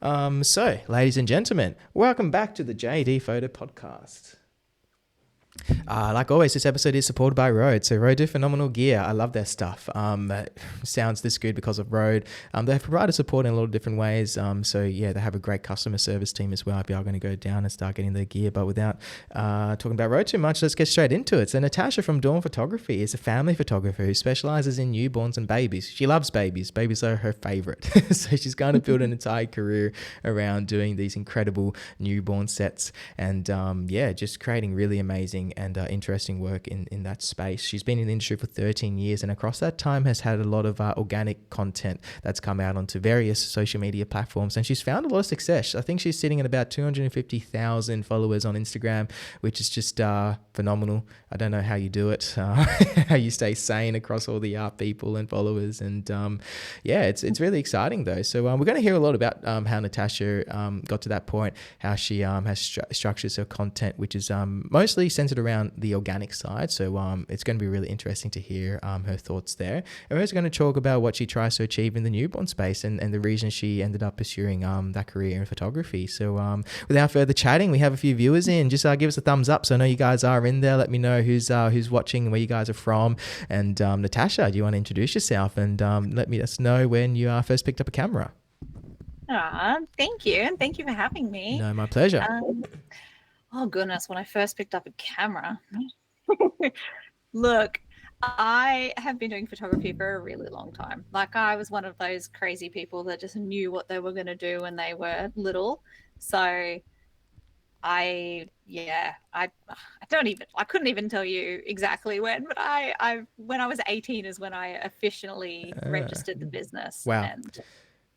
So, ladies and gentlemen, welcome back to the JD Photo Podcast. Like always, this episode is supported by Rode. So Rode do phenomenal gear. I love their stuff. It sounds this good because of Rode. They've provided support in a lot of different ways. So yeah, they have a great customer service team as well if you are going to go down and start getting their gear. But without talking about Rode too much, let's get straight into it. So Natasha from Dawn Photography is a family photographer who specialises in newborns and babies. She loves babies. Babies are her favourite. So she's going to build an entire career around doing these incredible newborn sets and yeah, just creating really amazing and interesting work in that space. She's been in the industry for 13 years and across that time has had a lot of organic content that's come out onto various social media platforms, and she's found a lot of success. I think she's sitting at about 250,000 followers on Instagram, which is just phenomenal. I don't know how you do it, how you stay sane across all the people and followers, and yeah, it's really exciting though. So we're going to hear a lot about how Natasha got to that point, how she has structured her content, which is mostly centered around the organic side. So it's going to be really interesting to hear her thoughts there. And we're also going to talk about what she tries to achieve in the newborn space and the reason she ended up pursuing that career in photography. So without further chatting, we have a few viewers in. Just give us a thumbs up so I know you guys are in there. Let me know who's watching and where you guys are from. And Natasha, do you want to introduce yourself and let us know when you first picked up a camera? Thank you. And thank you for having me. No, my pleasure. Oh, goodness. When I first picked up a camera, look, I have been doing photography for a really long time. Like, I was one of those crazy people that just knew what they were going to do when they were little. So I couldn't even tell you exactly when, but when I was 18 is when I officially registered the business. Wow. And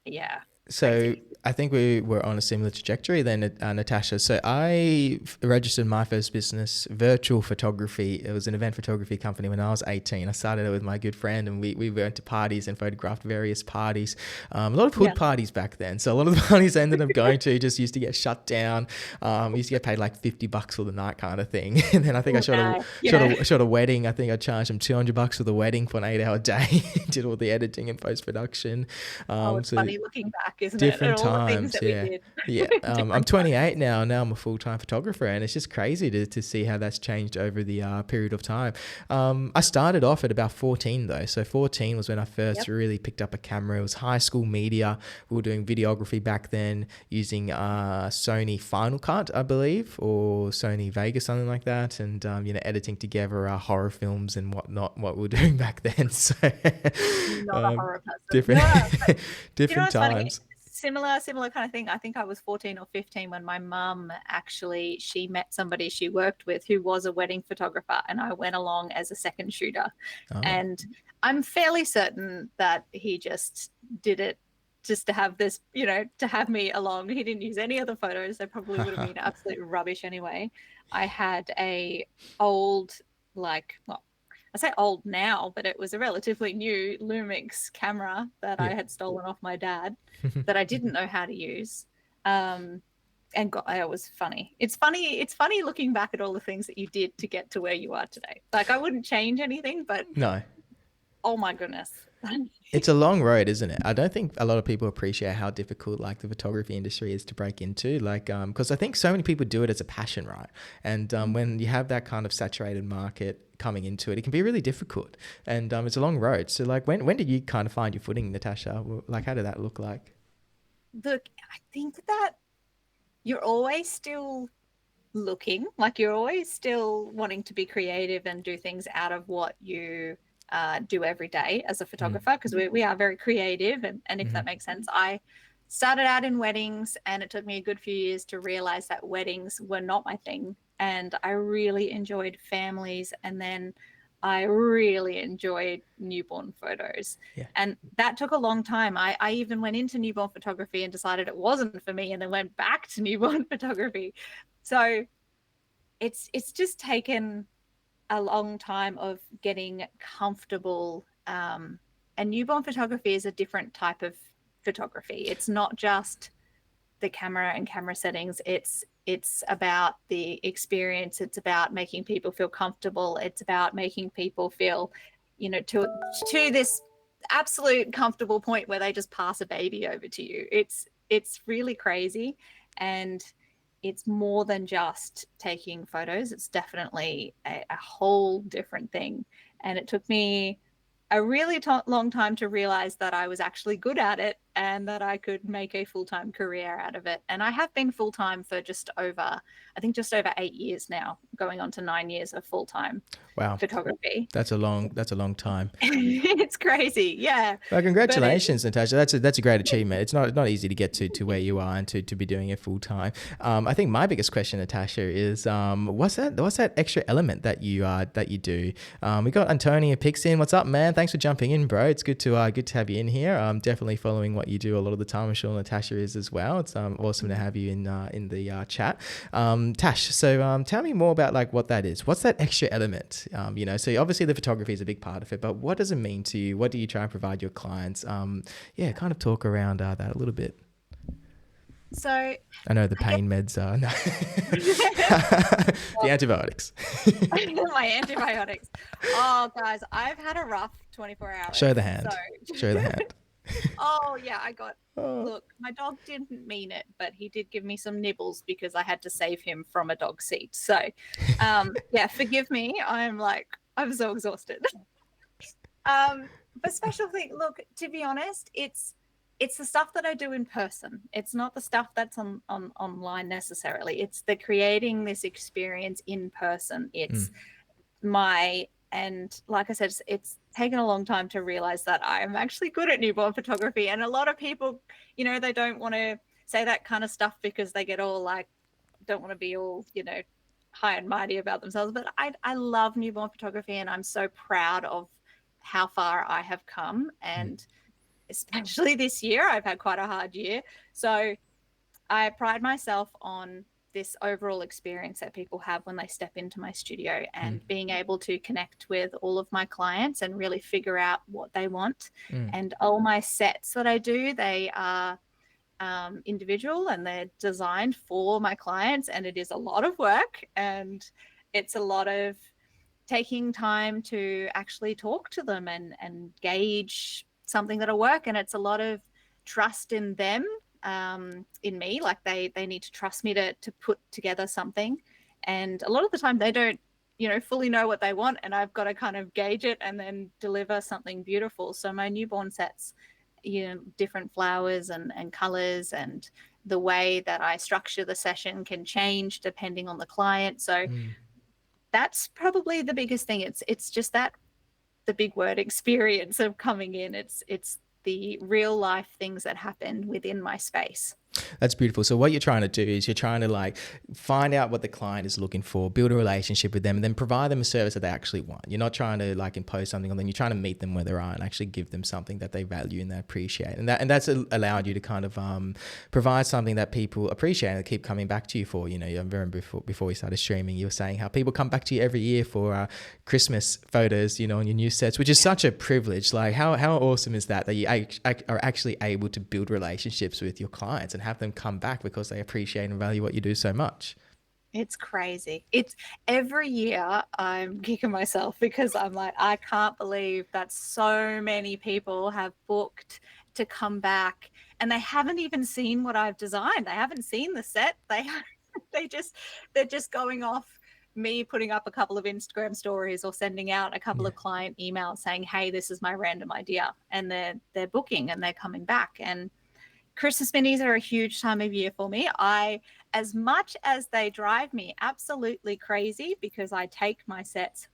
yeah. So crazy. I think we were on a similar trajectory then, Natasha. So I registered my first business, virtual photography. It was an event photography company when I was 18. I started it with my good friend and we went to parties and photographed various parties. A lot of hood parties back then. So a lot of the parties I ended up going to just used to get shut down. We used to get paid like $50 for the night kind of thing. And then I think I shot a wedding. I think I charged them $200 for the wedding for an 8-hour day. Did all the editing and post-production. It's funny looking back, isn't different it? All times, the things that we did. yeah. I'm 28 now. Now I'm a full-time photographer, and it's just crazy to see how that's changed over the period of time. I started off at about 14 though. So 14 was when I first really picked up a camera. It was high school media. We were doing videography back then using Sony Final Cut, I believe, or Sony Vegas, something like that, and editing together horror films and whatnot. What we were doing back then. So not a horror person. different No, different times. Funny? Similar kind of thing. I think I was 14 or 15 when my mum she met somebody she worked with who was a wedding photographer, and I went along as a second shooter. And I'm fairly certain that he just did it just to have this, to have me along. He didn't use any other photos. They probably would have been absolute rubbish anyway. I had a old, I say old now, but it was a relatively new Lumix camera that I had stolen off my dad that I didn't know how to use. And it was funny. It's funny looking back at all the things that you did to get to where you are today. Like, I wouldn't change anything, but no. Oh my goodness. It's a long road, isn't it? I don't think a lot of people appreciate how difficult like the photography industry is to break into, because I think so many people do it as a passion, right? And when you have that kind of saturated market coming into it, it can be really difficult, and it's a long road. So like when did you kind of find your footing, Natasha? Like, how did that look like? Look, I think that you're always still looking, like you're always still wanting to be creative and do things out of what you do every day as a photographer, because we are very creative, and if that makes sense. I started out in weddings, and it took me a good few years to realize that weddings were not my thing, and I really enjoyed families, and then I really enjoyed newborn photos. And that took a long time. I even went into newborn photography and decided it wasn't for me, and then went back to newborn photography. So it's just taken a long time of getting comfortable. And newborn photography is a different type of photography. It's not just the camera and camera settings. It's about the experience. It's about making people feel comfortable. It's about making people feel, to this absolute comfortable point where they just pass a baby over to you. it's really crazy, and it's more than just taking photos. It's definitely a whole different thing. And it took me a really long time to realize that I was actually good at it and that I could make a full-time career out of it. And I have been full-time for just over 8 years now, going on to 9 years of full-time Wow, photography. that's a long time. It's crazy, yeah. Well, But congratulations, Natasha. That's a great achievement. It's not easy to get to where you are and to be doing it full time. I think my biggest question, Natasha, is what's that extra element that you do? We got Antonia Pixin. What's up, man? Thanks for jumping in, bro. It's good to have you in here. I'm definitely following what you do a lot of the time. I'm sure Natasha is as well. It's awesome to have you in the chat. Tash, so tell me more about like what that is. What's that extra element? So obviously the photography is a big part of it, but what does it mean to you? What do you try and provide your clients? Kind of talk around that a little bit. so I know the pain meds are no. The antibiotics. my antibiotics. Oh, guys, I've had a rough 24 hours. Show the hand. So... Show the hand. Oh, yeah, look, my dog didn't mean it, but he did give me some nibbles because I had to save him from a dog seat. So, yeah, forgive me. I'm so exhausted. But special thing, look, to be honest, it's the stuff that I do in person. It's not the stuff that's on online necessarily. It's the creating this experience in person. It's and like I said, it's taken a long time to realize that I'm actually good at newborn photography. And a lot of people, they don't want to say that kind of stuff because they get all don't want to be all, high and mighty about themselves. But I love newborn photography, and I'm so proud of how far I have come. And especially this year, I've had quite a hard year. So I pride myself on this overall experience that people have when they step into my studio, and being able to connect with all of my clients and really figure out what they want. And all my sets that I do, they are individual and they're designed for my clients, and it is a lot of work, and it's a lot of taking time to actually talk to them and gauge something that'll work. And it's a lot of trust in them, in me. Like they need to trust me to put together something, and a lot of the time they don't fully know what they want, and I've got to kind of gauge it and then deliver something beautiful. So my newborn sets, different flowers and colors, and the way that I structure the session can change depending on the client. So that's probably the biggest thing. It's just that the big word experience of coming in. It's the real life things that happen within my space. That's beautiful. So what you're trying to do is you're trying to find out what the client is looking for, build a relationship with them, and then provide them a service that they actually want. You're not trying to impose something on them. You're trying to meet them where they are and actually give them something that they value and they appreciate. And that's allowed you to kind of provide something that people appreciate and keep coming back to you for. I remember before we started streaming, you were saying how people come back to you every year for Christmas photos, on your new sets, which is such a privilege. How awesome is that you are actually able to build relationships with your clients and have them come back because they appreciate and value what you do so much. It's crazy. It's every year I'm kicking myself because I'm like, I can't believe that so many people have booked to come back and they haven't even seen what I've designed. They haven't seen the set. They're just going off me putting up a couple of Instagram stories or sending out a couple of client emails saying, hey, this is my random idea. And they're booking and they're coming back. And Christmas minis are a huge time of year for me. As much as they drive me absolutely crazy because I take my sets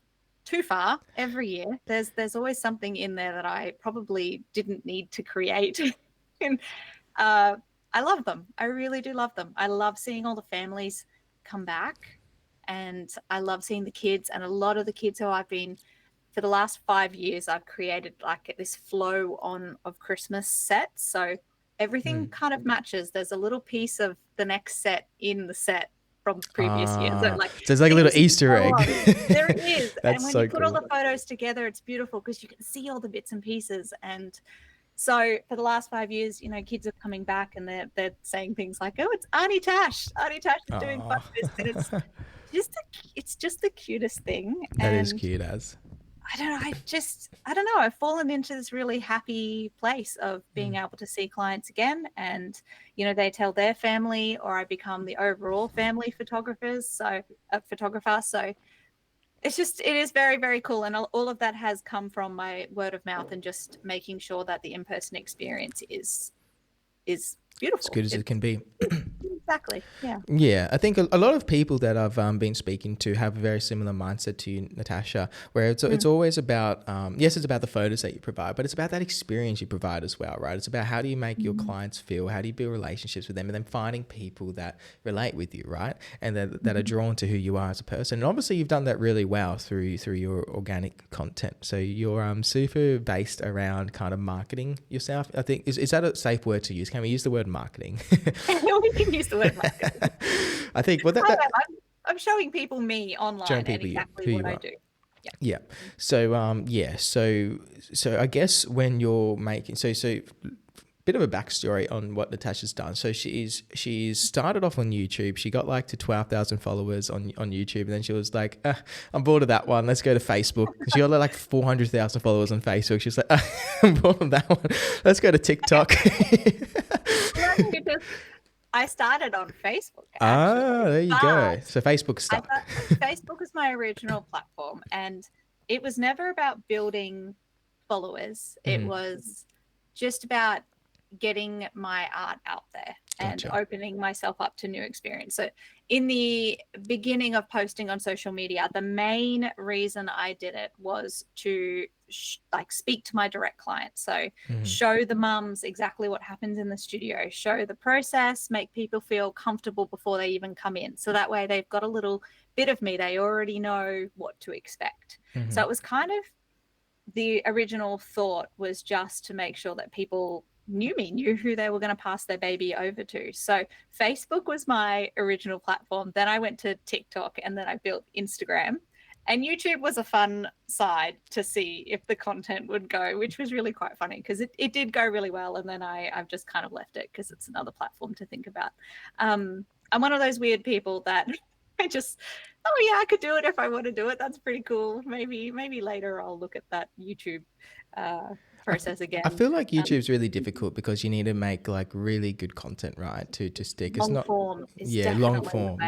too far every year, there's always something in there that I probably didn't need to create. And I love them. I really do love them. I love seeing all the families come back, and I love seeing the kids. And a lot of the kids who I've been, for the last 5 years, I've created this flow on of Christmas sets. So everything kind of matches. There's a little piece of the next set in the set from the previous year. So it's like a little Easter egg. There it is. That's and when so you put cool. all the photos together, it's beautiful because you can see all the bits and pieces. And so for the last 5 years, kids are coming back and they're saying things like, oh, it's Auntie Tash. Auntie Tash is doing photos. And it's just the cutest thing. That is cute as. I don't know. I don't know. I've fallen into this really happy place of being able to see clients again, and they tell their family, or I become the overall family photographer. So it is very, very cool, and all of that has come from my word of mouth and just making sure that the in-person experience is As beautiful. good as it can be. Exactly. Yeah. Yeah, I think a lot of people that I've been speaking to have a very similar mindset to you, Natasha, where it's always about, yes, it's about the photos that you provide, but it's about that experience you provide as well, right? It's about how do you make your clients feel, how do you build relationships with them, and then finding people that relate with you, right? And that are drawn to who you are as a person. And obviously you've done that really well through your organic content. So you're super based around kind of marketing yourself. I think, is that a safe word to use? Can we use the word marketing? We can use the word marketing. I think I'm showing people me online and exactly what I do. Yeah. So so I guess when you're making so bit of a backstory on what Natasha's done. So she's started off on YouTube. She got like to 12,000 followers on YouTube, and then she was like, I'm bored of that one. Let's go to Facebook. She got like 400,000 followers on Facebook. She's like, I'm bored of that one. Let's go to TikTok. I started on Facebook. Actually. There you go. So Facebook stuck. Facebook was my original platform, and it was never about building followers. It was just about getting my art out there and opening myself up to new experience. So in the beginning of posting on social media, the main reason I did it was to speak to my direct clients. So show the mums exactly what happens in the studio, show the process, make people feel comfortable before they even come in. So that way they've got a little bit of me. They already know what to expect. So it was kind of, the original thought was just to make sure that people knew who they were going to pass their baby over to. So Facebook was my original platform. Then I went to TikTok, and then I built Instagram. And YouTube was a fun side to see if the content would go, which was really quite funny because it did go really well. And then I've just kind of left it because it's another platform to think about. I'm one of those weird people that I just, I could do it if I want to do it. That's pretty cool. Maybe later I'll look at that YouTube process again. I feel like YouTube's really difficult because you need to make like really good content, right? To stick. It's long form. Long form.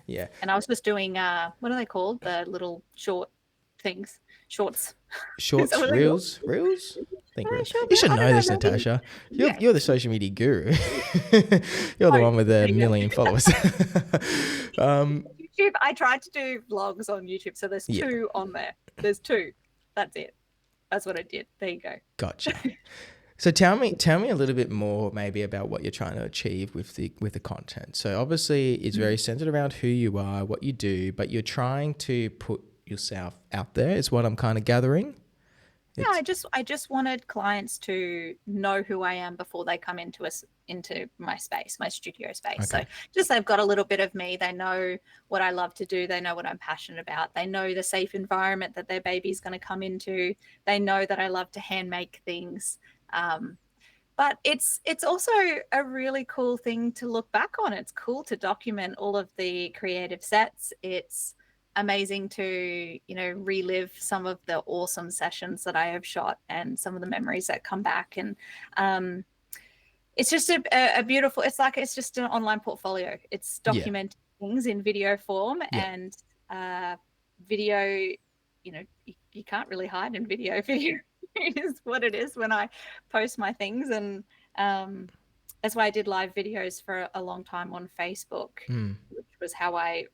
Yeah. And I was just doing what are they called? The little short things. Shorts, reels. I think you should know this, Natasha. You're the social media guru. You're the one with a million followers. YouTube. I tried to do vlogs on YouTube, so there's 2 on there. There's 2. That's it. That's what I did. There you go. Gotcha. So tell me a little bit more maybe about what you're trying to achieve with the content. So obviously it's very centered around who you are, what you do, but you're trying to put yourself out there is what I'm kind of gathering. I just wanted clients to know who I am before they come into my space, my studio space. Okay. So just they've got a little bit of me. They know what I love to do. They know what I'm passionate about. They know the safe environment that their baby's going to come into. They know that I love to hand make things. But it's also a really cool thing to look back on. It's cool to document all of the creative sets. It's amazing to relive some of the awesome sessions that I have shot and some of the memories that come back, and it's just a beautiful, it's just an online portfolio. It's documenting things in video form, and video, you can't really hide in video. Video is what it is when I post my things, and that's why I did live videos for a long time on Facebook, which was how I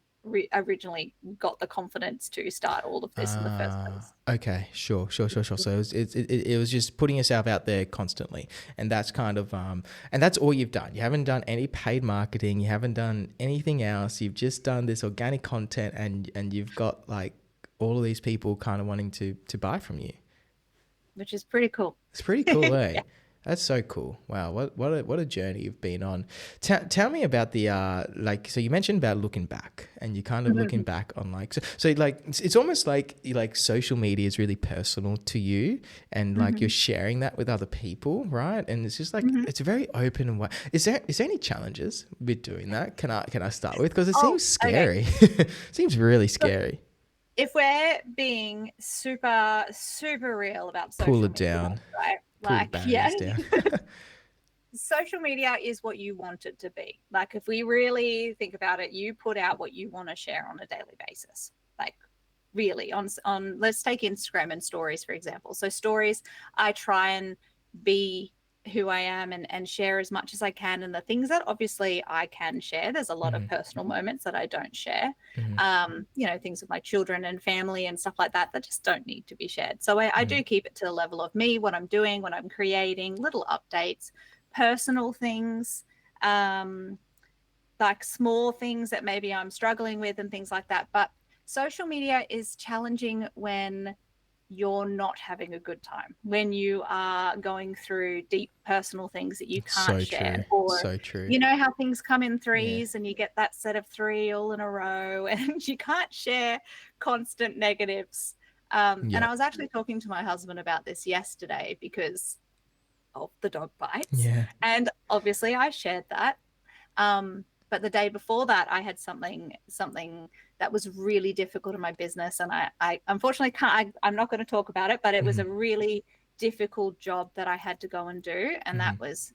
originally got the confidence to start all of this in the first place. Okay, sure. So it was just putting yourself out there constantly, and that's kind of and that's all you've done. You haven't done any paid marketing. You haven't done anything else. You've just done this organic content, and you've got like all of these people kind of wanting to buy from you, which is pretty cool. It's pretty cool, eh? Yeah. That's so cool. Wow. What a journey you've been on. Tell me about the, so you mentioned about looking back, and you kind of looking back on so it's almost like social media is really personal to you, and like you're sharing that with other people, right? And it's just like, it's a very open and wide. Is there any challenges with doing that? Can I start with? Because it seems scary. Okay. It seems really scary. if we're being super, super real about Pull social it media, down. right? Pull the Like, yeah, barriers down. social media is what you want it to be. Like, if we really think about it, you put out what you want to share on a daily basis. Like, really, on let's take Instagram and stories, for example. So stories, I try and be who I am and share as much as I can. And the things that obviously I can share, there's a lot of personal moments that I don't share. Things with my children and family and stuff like that just don't need to be shared. So I do keep it to the level of me, what I'm doing, what I'm creating, little updates, personal things, like small things that maybe I'm struggling with and things like that. But social media is challenging when you're not having a good time, when you are going through deep personal things that you can't So share, true. or So true. you know how things come in Yeah. threes and you get that set of three all in a row and you can't share constant negatives. And I was actually talking to my husband about this yesterday because of the dog bites. Yeah. And obviously I shared that. But the day before that, I had something that was really difficult in my business. And I unfortunately can't, I'm not going to talk about it, but it was a really difficult job that I had to go and do. And that was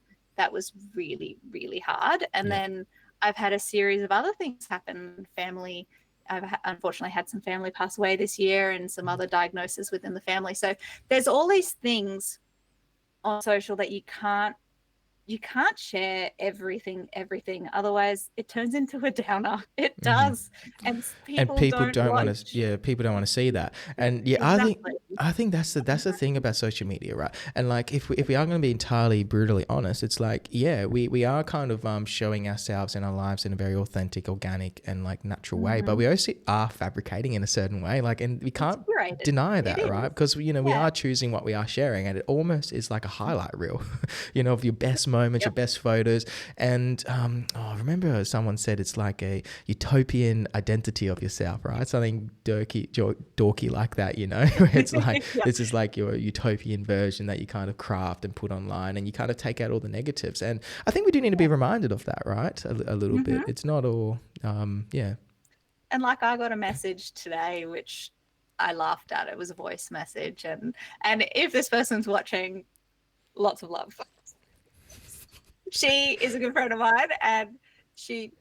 really, really hard. And then I've had a series of other things happen. I've unfortunately had some family pass away this year and some other diagnoses within the family. So there's all these things on social that you can't share everything, otherwise it turns into a downer. It does. And people don't want to, people don't want to see that. And yeah, exactly. I think that's the thing about social media, right? And like if we are going to be entirely brutally honest, it's like, yeah, we are kind of showing ourselves in our lives in a very authentic, organic and like natural way, but we also are fabricating in a certain way, like, and we can't deny that, right? Because we are choosing what we are sharing, and it almost is like a highlight reel of your best moments, your best photos. And I remember someone said it's like a utopian identity of yourself, right? Something dorky like that, where it's like this is like your utopian version that you kind of craft and put online, and you kind of take out all the negatives. And I think we do need to be reminded of that, right? A little bit. It's not all And like, I got a message today which I laughed at. It was a voice message, and if this person's watching, lots of love. She is a good friend of mine, and she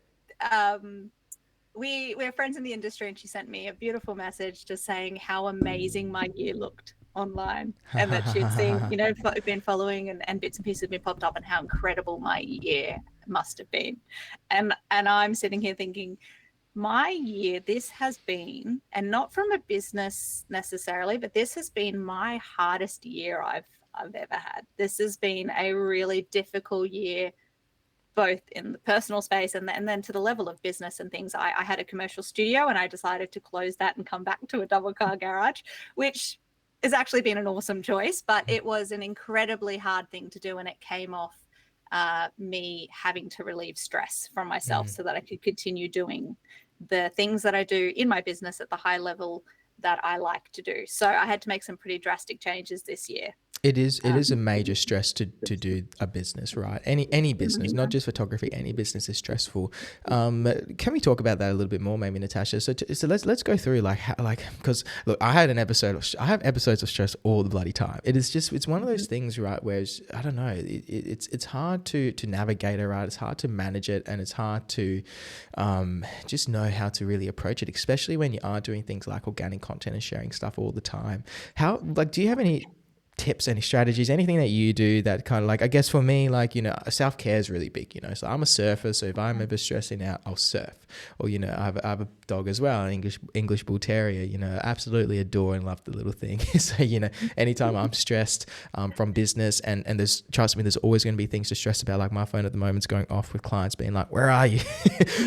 we're friends in the industry, and she sent me a beautiful message just saying how amazing my year looked online, and that she'd seen, been following, and bits and pieces have been popped up, and how incredible my year must have been. And I'm sitting here thinking, my year, this has been, and not from a business necessarily, but this has been my hardest year I've ever had. This has been a really difficult year, both in the personal space and then to the level of business and things. I had a commercial studio, and I decided to close that and come back to a double car garage, which has actually been an awesome choice, but it was an incredibly hard thing to do, and it came off me having to relieve stress from myself so that I could continue doing the things that I do in my business at the high level that I like to do. So I had to make some pretty drastic changes this year. It is a major stress to do a business, right? Any business, not just photography. Any business is stressful. Can we talk about that a little bit more, maybe, Natasha? So let's go through because look, I have episodes of stress all the bloody time. It's one of those things, right? Where I don't know, it's hard to navigate it, right? It's hard to manage it, and it's hard to just know how to really approach it, especially when you are doing things like organic content and sharing stuff all the time. Do you have any tips, any strategies, anything that you do that kind of like, I guess for me, like, self-care is really big, so I'm a surfer, so if I'm ever stressing out, I'll surf. Or, I have a dog as well, an English bull terrier, absolutely adore and love the little thing. So, anytime I'm stressed from business, and trust me, there's always going to be things to stress about. Like, my phone at the moment's going off with clients being like, where are you?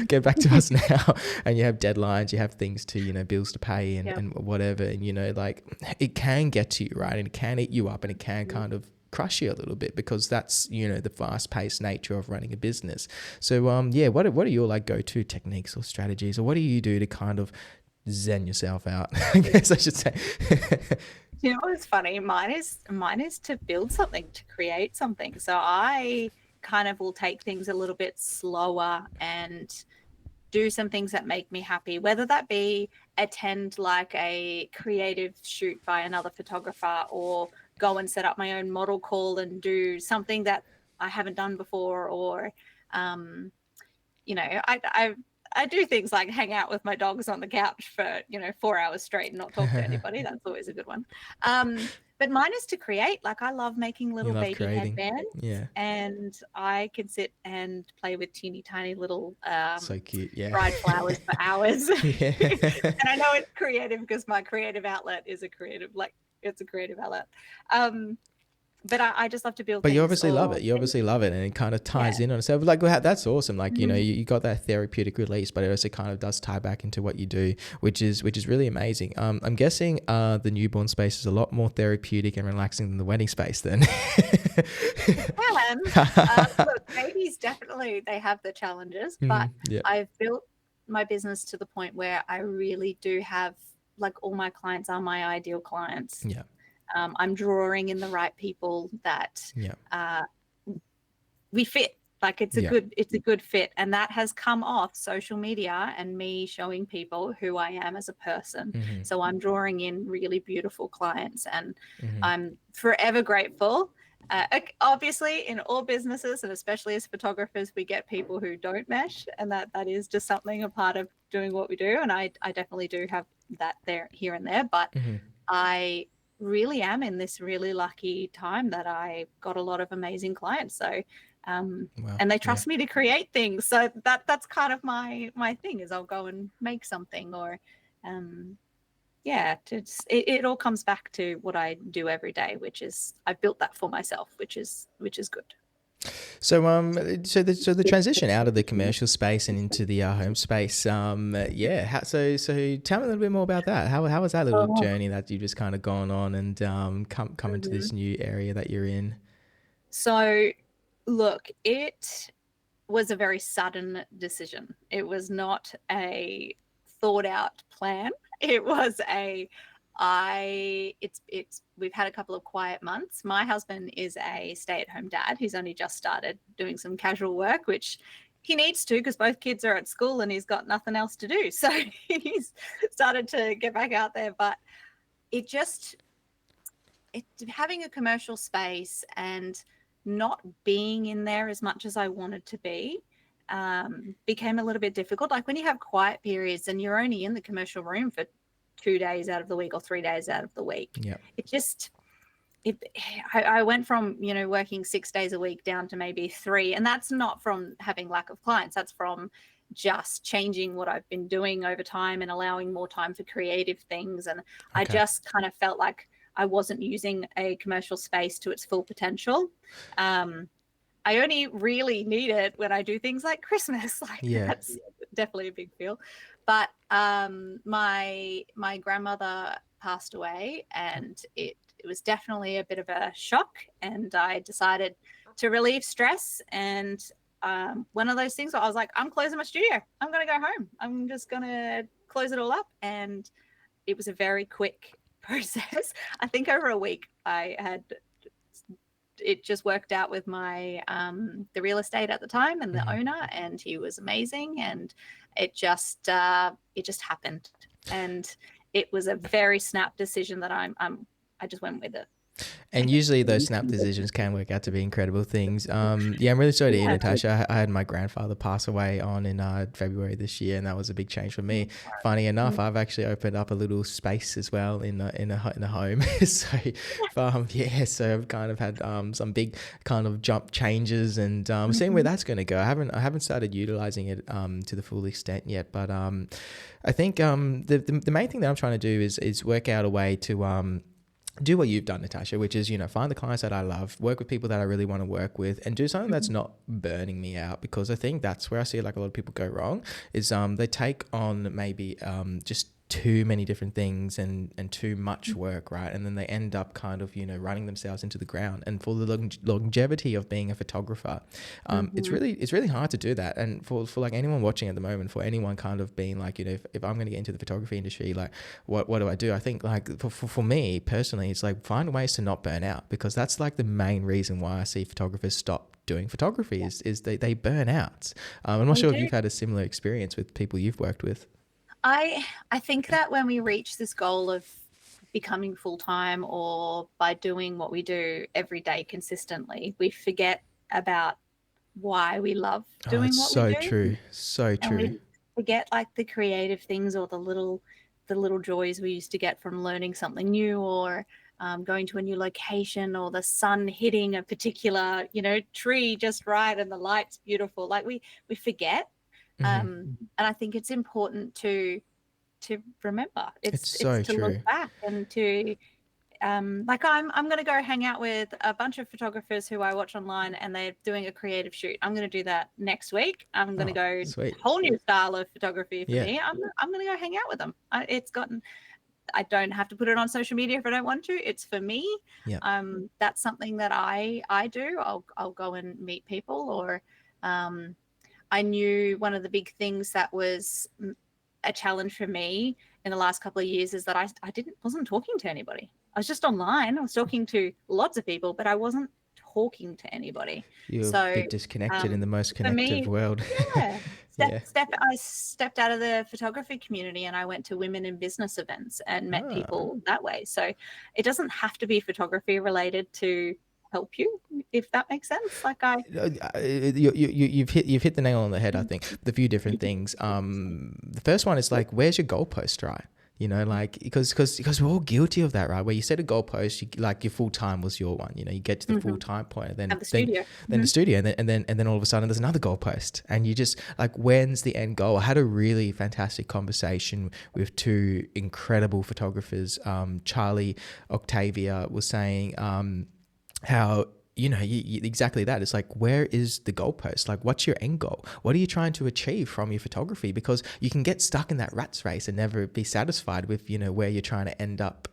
Get back to us now. And you have deadlines, you have things to, bills to pay and whatever. And, like, it can get to you, right? And it can eat you up, and it can kind of crush you a little bit, because that's the fast-paced nature of running a business. So what are your like go-to techniques or strategies, or what do you do to kind of zen yourself out? I guess I should say. What's funny, mine is to build something, to create something. So I kind of will take things a little bit slower and do some things that make me happy, whether that be attend like a creative shoot by another photographer, or go and set up my own model call and do something that I haven't done before, or I do things like hang out with my dogs on the couch for 4 hours straight and not talk to anybody. That's always a good one. But mine is to create. Like, I love making little love baby creating. headbands, Yeah. and I can sit and play with teeny tiny little So cute. Yeah. dried flowers for hours. Yeah. And I know it's creative because my creative outlet is it's a creative outlet. But I just love to build But things. you obviously love it. You obviously love it, and it kind of ties in on itself. Like, that's awesome. Like, you got that therapeutic release, but it also kind of does tie back into what you do, which is really amazing. I'm guessing the newborn space is a lot more therapeutic and relaxing than the wedding space then. Look, babies definitely, they have the challenges, but I've built my business to the point where I really do have, like, all my clients are my ideal clients. Yeah. I'm drawing in the right people that we fit. Like, it's a good fit, and that has come off social media and me showing people who I am as a person. So I'm drawing in really beautiful clients, and I'm forever grateful. Obviously, in all businesses, and especially as photographers, we get people who don't mesh, and that is just something, a part of doing what we do. And I definitely do have that there, here and there, but I really am in this really lucky time that I got a lot of amazing clients. So and they trust me to create things. So that's kind of my thing, is I'll go and make something, or it all comes back to what I do every day, which is I built that for myself, which is good. So so the transition out of the commercial space and into the home space, so tell me a little bit more about that. How was that little journey that you just kind of gone on and come into this new area that you're in? So look, it was a very sudden decision. It was not a thought out plan. It was we've had a couple of quiet months. My husband is a stay-at-home dad who's only just started doing some casual work, which he needs to, because both kids are at school and he's got nothing else to do. So he's started to get back out there. But having a commercial space and not being in there as much as I wanted to be became a little bit difficult. Like, when you have quiet periods and you're only in the commercial room for 2 days out of the week or 3 days out of the week, I went from working 6 days a week down to maybe 3, and that's not from having lack of clients. That's from just changing what I've been doing over time and allowing more time for creative things. And I just kind of felt like I wasn't using a commercial space to its full potential. I only really need it when I do things like Christmas. That's definitely a big feel. But my grandmother passed away, and it was definitely a bit of a shock. And I decided to relieve stress. And one of those things where I was like, I'm closing my studio. I'm going to go home. I'm just going to close it all up. And it was a very quick process. I think over a week it just worked out with my the real estate at the time and the owner, and he was amazing, and it just happened, and it was a very snap decision that I just went with it. And usually those snap decisions can work out to be incredible things. I'm really sorry to hear, Natasha. I had my grandfather pass away in February this year, and that was a big change for me. Funny enough, I've actually opened up a little space as well in a home. So I've kind of had some big kind of jump changes, and seeing where that's going to go. I haven't started utilizing it to the full extent yet, but I think the main thing that I'm trying to do is work out a way to do what you've done, Natasha, which is, find the clients that I love, work with people that I really want to work with, and do something that's not burning me out. Because I think that's where I see like a lot of people go wrong is they take on maybe just too many different things and too much work, right? And then they end up kind of, running themselves into the ground. And for the longevity of being a photographer, it's really hard to do that. And for like anyone watching at the moment, for anyone kind of being like, if I'm going to get into the photography industry, like what do I do? I think like for me personally, it's like find ways to not burn out, because that's like the main reason why I see photographers stop doing photography is they burn out. I'm not They sure if do. you've had a similar experience with people you've worked with. I think that when we reach this goal of becoming full-time, or by doing what we do every day consistently, we forget about why we love Oh, doing it's what we so do, true. So and true. we forget like the creative things, or the little joys we used to get from learning something new, or going to a new location, or the sun hitting a particular tree just right and the light's beautiful. Like we forget. And I think it's important to remember. It's It's so to look true. back and to like I'm going to go hang out with a bunch of photographers who I watch online, and they're doing a creative shoot. I'm going to do that next week. I'm going to Oh, go sweet. whole new style of photography for Yeah. me. I'm going to go hang out with them. I don't have to put it on social media if I don't want to. It's for me. Yeah. That's something that I do. I'll go and meet people, or I knew one of the big things that was a challenge for me in the last couple of years is that I wasn't talking to anybody. I was just online. I was talking to lots of people, but I wasn't talking to anybody. You're a So bit disconnected in the most for connective me, world. yeah, Yeah. I stepped out of the photography community, and I went to women in business events and met Ah. people that way. So it doesn't have to be photography related to help you, if that makes sense. Like You've hit the nail on the head. I think the few different things. The first one is like, where's your goalpost, right? Like because we're all guilty of that, right? Where you set a goalpost, like your full time was your one. You get to the full time point, and then at the then studio. then the studio, and then all of a sudden there's another goalpost, and you just like, when's the end goal? I had a really fantastic conversation with two incredible photographers. Charlie Octavia was saying how exactly that. It's like, where is the goalpost? Like, what's your end goal? What are you trying to achieve from your photography? Because you can get stuck in that rat race and never be satisfied with where you're trying to end up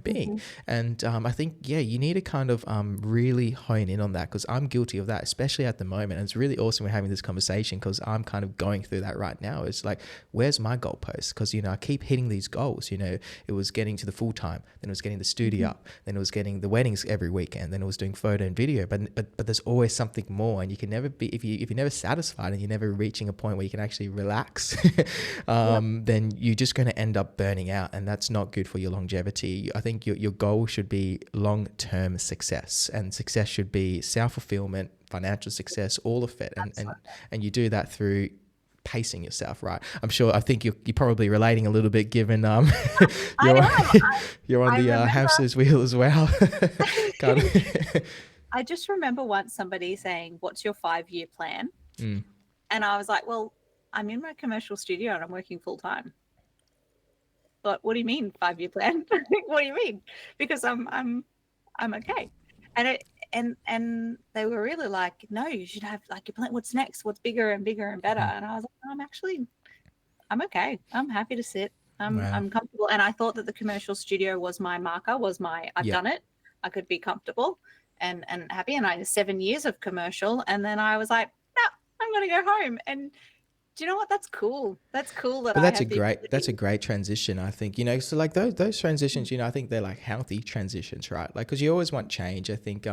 being. And I think, yeah, you need to kind of really hone in on that, because I'm guilty of that, especially at the moment. And it's really awesome we're having this conversation, because I'm kind of going through that right now. It's like, where's my goalpost? Because I keep hitting these goals. It was getting to the full time, then it was getting the studio up, then it was getting the weddings every weekend, then it was doing photo and video. But there's always something more, and you can never be, if you're never satisfied and you're never reaching a point where you can actually relax, then you're just going to end up burning out, and that's not good for your longevity. I think your goal should be long-term success, and success should be self-fulfillment, financial success, all of it. And you do that through pacing yourself, right? I think you're probably relating a little bit, given you're you're on I the remember. hamster's wheel as well. Kind of. I just remember once somebody saying, "What's your 5-year plan?" Mm. And I was like, "Well, I'm in my commercial studio and I'm working full time." But what do you mean 5-year plan? What do you mean? Because I'm okay. And they were really like, "No, you should have like your plan. What's next? What's bigger and bigger and better?" And I was like, I'm okay. I'm happy to sit. Wow. I'm comfortable. And I thought that the commercial studio was my marker, I've Yeah. done it. I could be comfortable and happy. And I had 7 years of commercial. And then I was like, no, I'm going to go home. And do you know what? That's cool. That's cool that But I that's a have the great ability. transition, I think. So like those transitions, I think they're like healthy transitions, right? Like, because you always want change. I think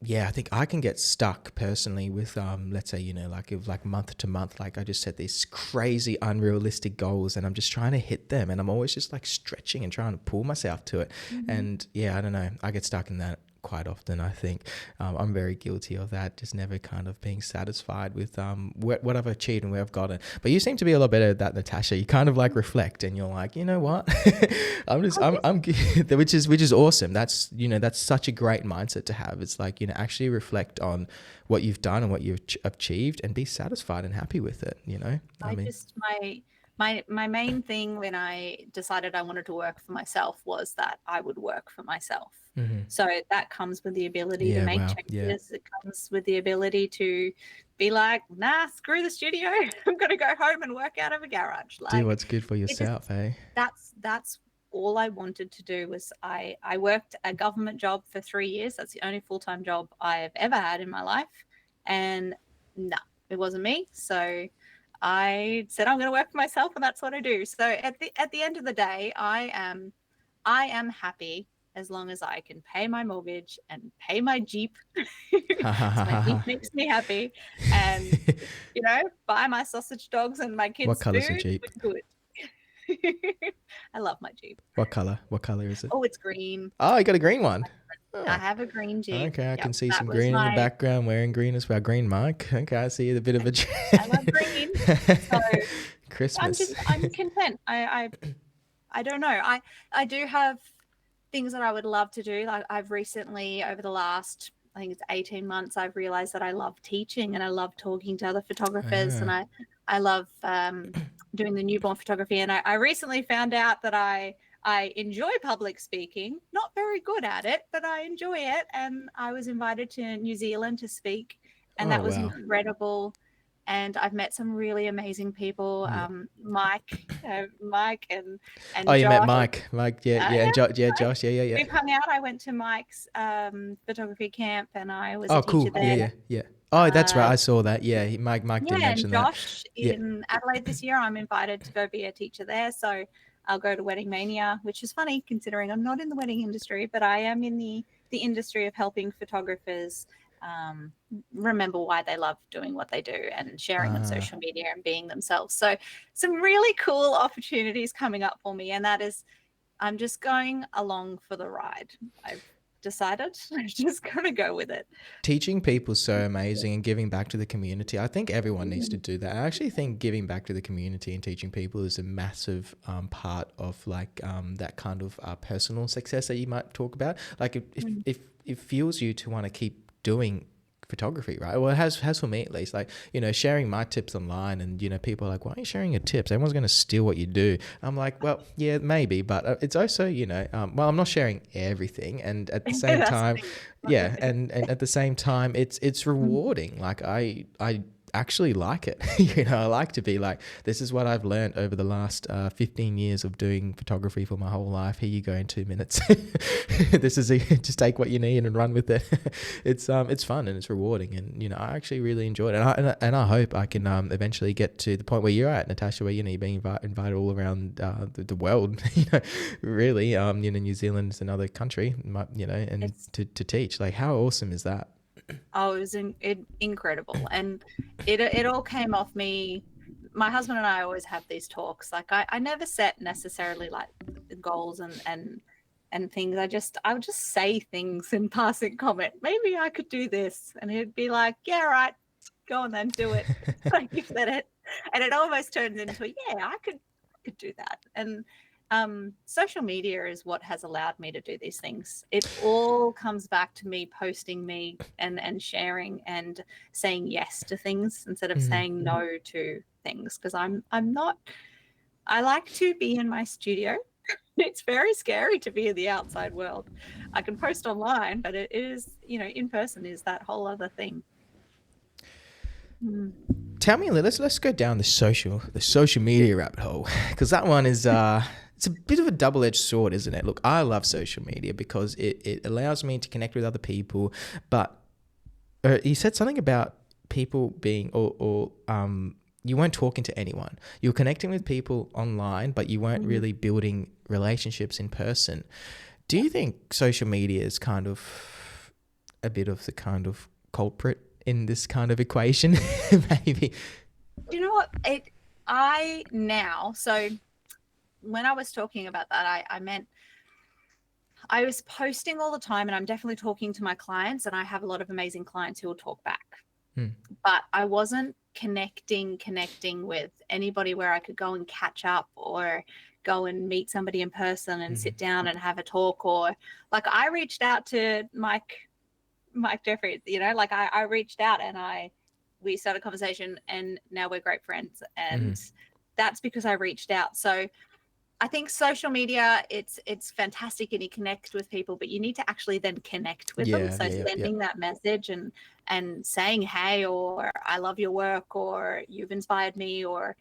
yeah, I think I can get stuck personally with let's say, like if like month to month, like I just set these crazy unrealistic goals, and I'm just trying to hit them, and I'm always just like stretching and trying to pull myself to it. And yeah, I don't know, I get stuck in that quite often. I think I'm very guilty of that, just never kind of being satisfied with what I've achieved and where I've gotten. But you seem to be a lot better at that, Natasha. You kind of like reflect, and you're like, you know what, I'm which is awesome. That's that's such a great mindset to have. It's like, actually reflect on what you've done and what you've achieved, and be satisfied and happy with it. I mean, Just my main thing when I decided I wanted to work for myself was that I would work for myself. So that comes with the ability to yeah, make wow, yeah, changes. It comes with the ability to be like, nah, screw the studio. I'm going to go home and work out of a garage. Do Like, what's good for yourself, eh? that's all I wanted to do. Was I worked a government job for 3 years. That's the only full-time job I've ever had in my life. And no, it wasn't me. So I said I'm going to work for myself, and that's what I do. So at the end of the day, I am happy as long as I can pay my mortgage and pay my Jeep. So my Jeep makes me happy, and buy my sausage dogs and my kids What colour's the food. Jeep? We're good. I love my Jeep. What colour? What colour is it? Oh, it's green. Oh, you got a green one. Oh. I have a green Jeep. Okay, I can see that some was green in the my- background, wearing green as well. Green Mike. Okay, I see a bit of a I love green. So Christmas. I'm content. I don't know. I do have things that I would love to do. Like I've recently, over the last, I think it's 18 months, I've realized that I love teaching and I love talking to other photographers, and I love doing the newborn photography. And I recently found out that I enjoy public speaking, not very good at it, but I enjoy it. And I was invited to New Zealand to speak, and that was incredible. And I've met some really amazing people. Mike and oh, you Josh. met Mike, and Josh, yeah. We've hung out. I went to Mike's photography camp, and I was Oh, a teacher cool. there. Yeah. Oh, that's right. I saw that. Yeah, Mike did mention and that. Josh in Adelaide this year, I'm invited to go be a teacher there. So I'll go to Wedding Mania, which is funny considering I'm not in the wedding industry, but I am in the industry of helping photographers remember why they love doing what they do and sharing on social media and being themselves. So some really cool opportunities coming up for me, and that is, I'm just going along for the ride. I've decided I'm just gonna go with it. Teaching people is so amazing, and giving back to the community. I think everyone needs to do that. I actually think giving back to the community and teaching people is a massive part of like that kind of personal success that you might talk about. Like if it fuels you to want to keep doing photography, right? Well, it has for me at least. Like, sharing my tips online, and people are like, why are you sharing your tips? Everyone's going to steal what you do. I'm like, well, yeah, maybe, but it's also, well, I'm not sharing everything, and at the same time, yeah, and at the same time, it's rewarding. Like I actually like it. I like to be like, this is what I've learned over the last 15 years of doing photography for my whole life. Here you go in 2 minutes. This is just take what you need and run with it. It's fun and it's rewarding, and I actually really enjoyed it. And I hope I can eventually get to the point where you're at, Natasha, where you're being invited all around the world. Really, New Zealand is another country, and to teach. Like, how awesome is that? Oh, it was incredible. And it all came off me. My husband and I always have these talks. Like I never set necessarily like goals and things. I would just say things in passing comment. Maybe I could do this. And he'd be like, yeah, right, go on then, do it. Like you said it. And it almost turns into, yeah, I could do that. And social media is what has allowed me to do these things. It all comes back to me posting me and sharing and saying yes to things instead of saying no to things, because I like to be in my studio. It's very scary to be in the outside world. I can post online, but it is, in person is that whole other thing. Tell me, let's go down the social media rabbit hole, because that one is it's a bit of a double-edged sword, isn't it? Look, I love social media because it allows me to connect with other people, but you said something about people being or you weren't talking to anyone. You were connecting with people online, but you weren't really building relationships in person. Do you think social media is kind of a bit of the kind of culprit in this kind of equation? Maybe. You know what? So when I was talking about that, I meant I was posting all the time, and I'm definitely talking to my clients, and I have a lot of amazing clients who will talk back. But I wasn't connecting with anybody where I could go and catch up or go and meet somebody in person and sit down and have a talk. Or like I reached out to Mike Jeffries, like I reached out and we started a conversation, and now we're great friends. And that's because I reached out. So I think social media, it's fantastic and you connect with people, but you need to actually then connect with them. Yeah, So yeah, yeah. sending that message and saying, hey, or I love your work, or you've inspired me, or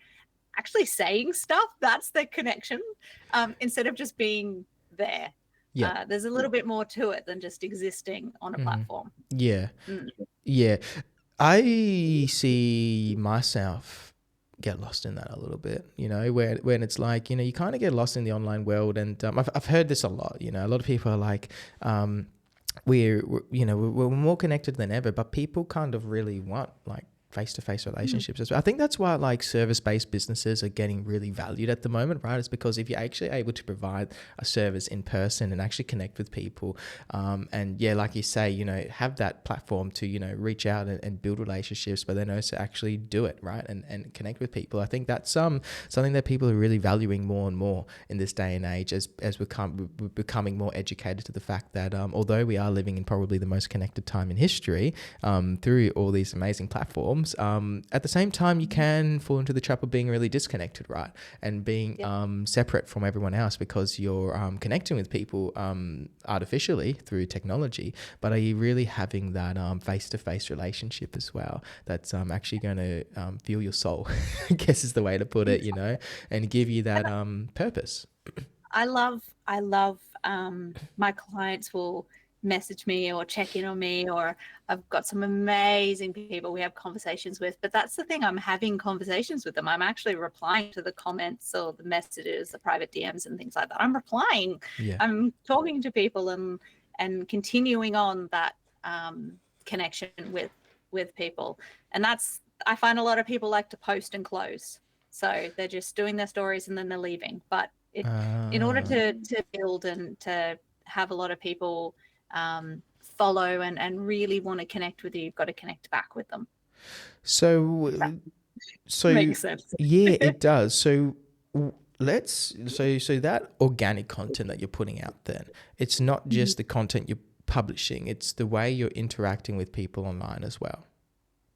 actually saying stuff, that's the connection, instead of just being there. Yeah. There's a little bit more to it than just existing on a platform. Yeah. Mm. Yeah. I see myself get lost in that a little bit, where when it's like, you kind of get lost in the online world. And I've heard this a lot, a lot of people are like, we're more connected than ever, but people kind of really want like face-to-face relationships as well. I think that's why like service-based businesses are getting really valued at the moment, right? It's because if you're actually able to provide a service in person and actually connect with people, and yeah, like you say, have that platform to, reach out and build relationships, but then also actually do it, right? And connect with people. I think that's something that people are really valuing more and more in this day and age as we're becoming more educated to the fact that although we are living in probably the most connected time in history, through all these amazing platforms, at the same time, you can fall into the trap of being really disconnected, right? And being separate from everyone else because you're connecting with people artificially through technology, but are you really having that face-to-face relationship as well that's actually going to fuel your soul, I guess is the way to put it, and give you that purpose. I love my clients will message me or check in on me, or I've got some amazing people we have conversations with, but that's the thing, I'm having conversations with them. I'm actually replying to the comments or the messages, the private DMs and things like that. I'm replying. Yeah. I'm talking to people and continuing on that connection with people. And that's, I find a lot of people like to post and close. So they're just doing their stories and then they're leaving. But in order to build and to have a lot of people follow and really want to connect with you, you've got to connect back with them. So Makes sense. Yeah, it does. So so that organic content that you're putting out, then it's not just the content you're publishing, it's the way you're interacting with people online as well.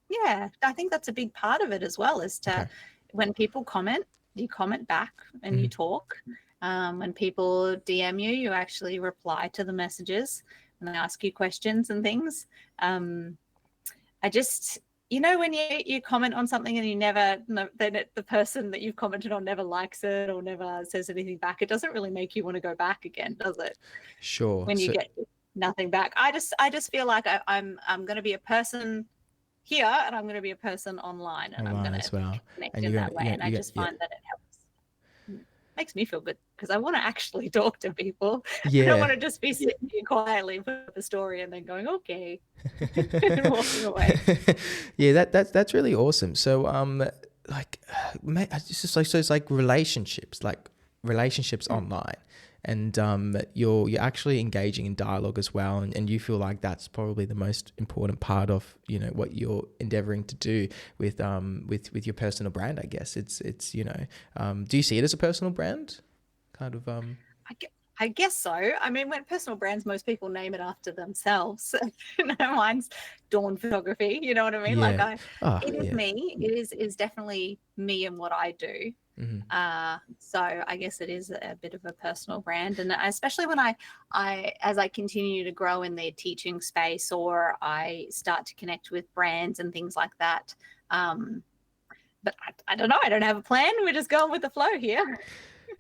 Yeah, I think that's a big part of it as well, is to when people comment, you comment back and you talk. When people DM you, you actually reply to the messages and they ask you questions and things. I just, when you comment on something and you never, then the person that you've commented on never likes it or never says anything back, it doesn't really make you want to go back again, does it? Sure. When you get nothing back. I just feel like I'm going to be a person here and I'm going to be a person online, and I'm going as to well. connect in that way. And I just find that it helps. Makes me feel good because I want to actually talk to people. I don't want to just be sitting here quietly, put up a story and then going, okay, and walking away. Yeah, that's really awesome. So like it's just like, so it's like relationships online, and you're actually engaging in dialogue as well, and you feel like that's probably the most important part of what you're endeavoring to do with your personal brand, I guess. It's do you see it as a personal brand kind of I guess so. I mean, when personal brands, most people name it after themselves. Mine's Dawn Photography. You know what I mean? Yeah. Like it is me. It is definitely me and what I do. So I guess it is a bit of a personal brand, and especially when I as I continue to grow in the teaching space, or I start to connect with brands and things like that. But I don't know. I don't have a plan. We're just going with the flow here.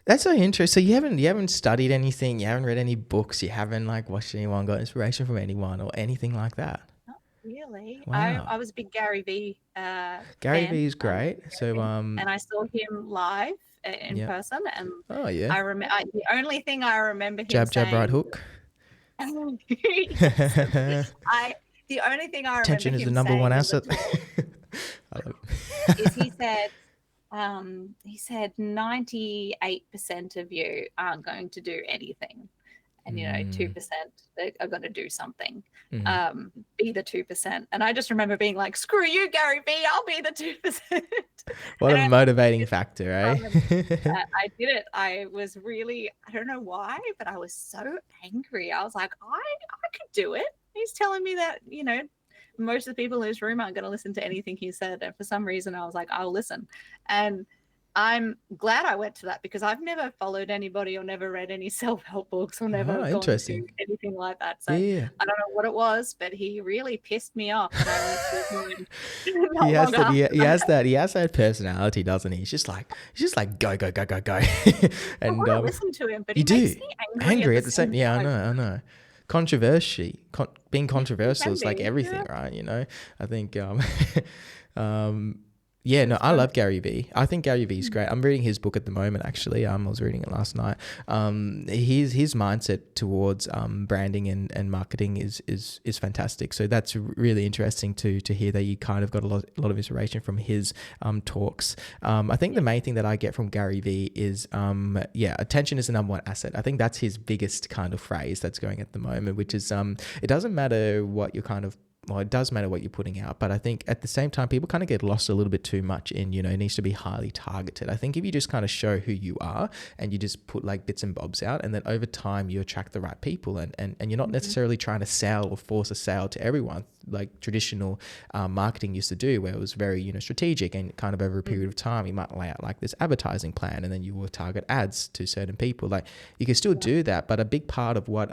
That's so interesting. So you haven't studied anything, you haven't read any books, you haven't like watched anyone, got inspiration from anyone or anything like that? Not really. Wow. I was a big Gary Vee Gary fan. Vee is great. So and I saw him live in yeah. person, and Oh yeah. I remember the only thing I remember him Jab saying, right hook. yes. The only thing I remember Attention is him the number one saying asset. is he said 98% of you aren't going to do anything, and 2% are going to do something. Be the 2%. And I just remember being like, screw you, Gary Vee, I'll be the 2%. What a motivating factor, eh? I did it. I was really, I don't know why, but I was so angry. I was like, I could do it. He's telling me that, most of the people in this room aren't going to listen to anything he said. And for some reason, I was like, I'll listen. And I'm glad I went to that because I've never followed anybody or never read any self-help books or never Oh, gone to interesting. anything like that. So Yeah. I don't know what it was, but he really pissed me off and I went to him He not has long that. He, after he that. has that. He has that personality, doesn't he? He's just like go go go go go, I and want to listen to him, but you he makes do me angry at angry the at the same. same Yeah, I know, time. I know. Controversy, being He controversial can is like be. everything, Yeah, right? I think um, yeah, no, it's I fun. love Gary Vee. I think Gary Vee's great. I'm reading his book at the moment, actually. I was reading it last night. His mindset towards branding and marketing is fantastic. So that's really interesting to hear that you kind of got a lot of inspiration from his talks. I think the main thing that I get from Gary Vee is attention is the number one asset. I think that's his biggest kind of phrase that's going at the moment, which is it doesn't matter what you're kind of well, it does matter what you're putting out, but I think at the same time, people kind of get lost a little bit too much in, it needs to be highly targeted. I think if you just kind of show who you are and you just put like bits and bobs out, and then over time you attract the right people, and you're not necessarily trying to sell or force a sale to everyone like traditional marketing used to do, where it was very, strategic, and kind of over a period of time, you might lay out like this advertising plan, and then you will target ads to certain people. Like you can still do that, but a big part of what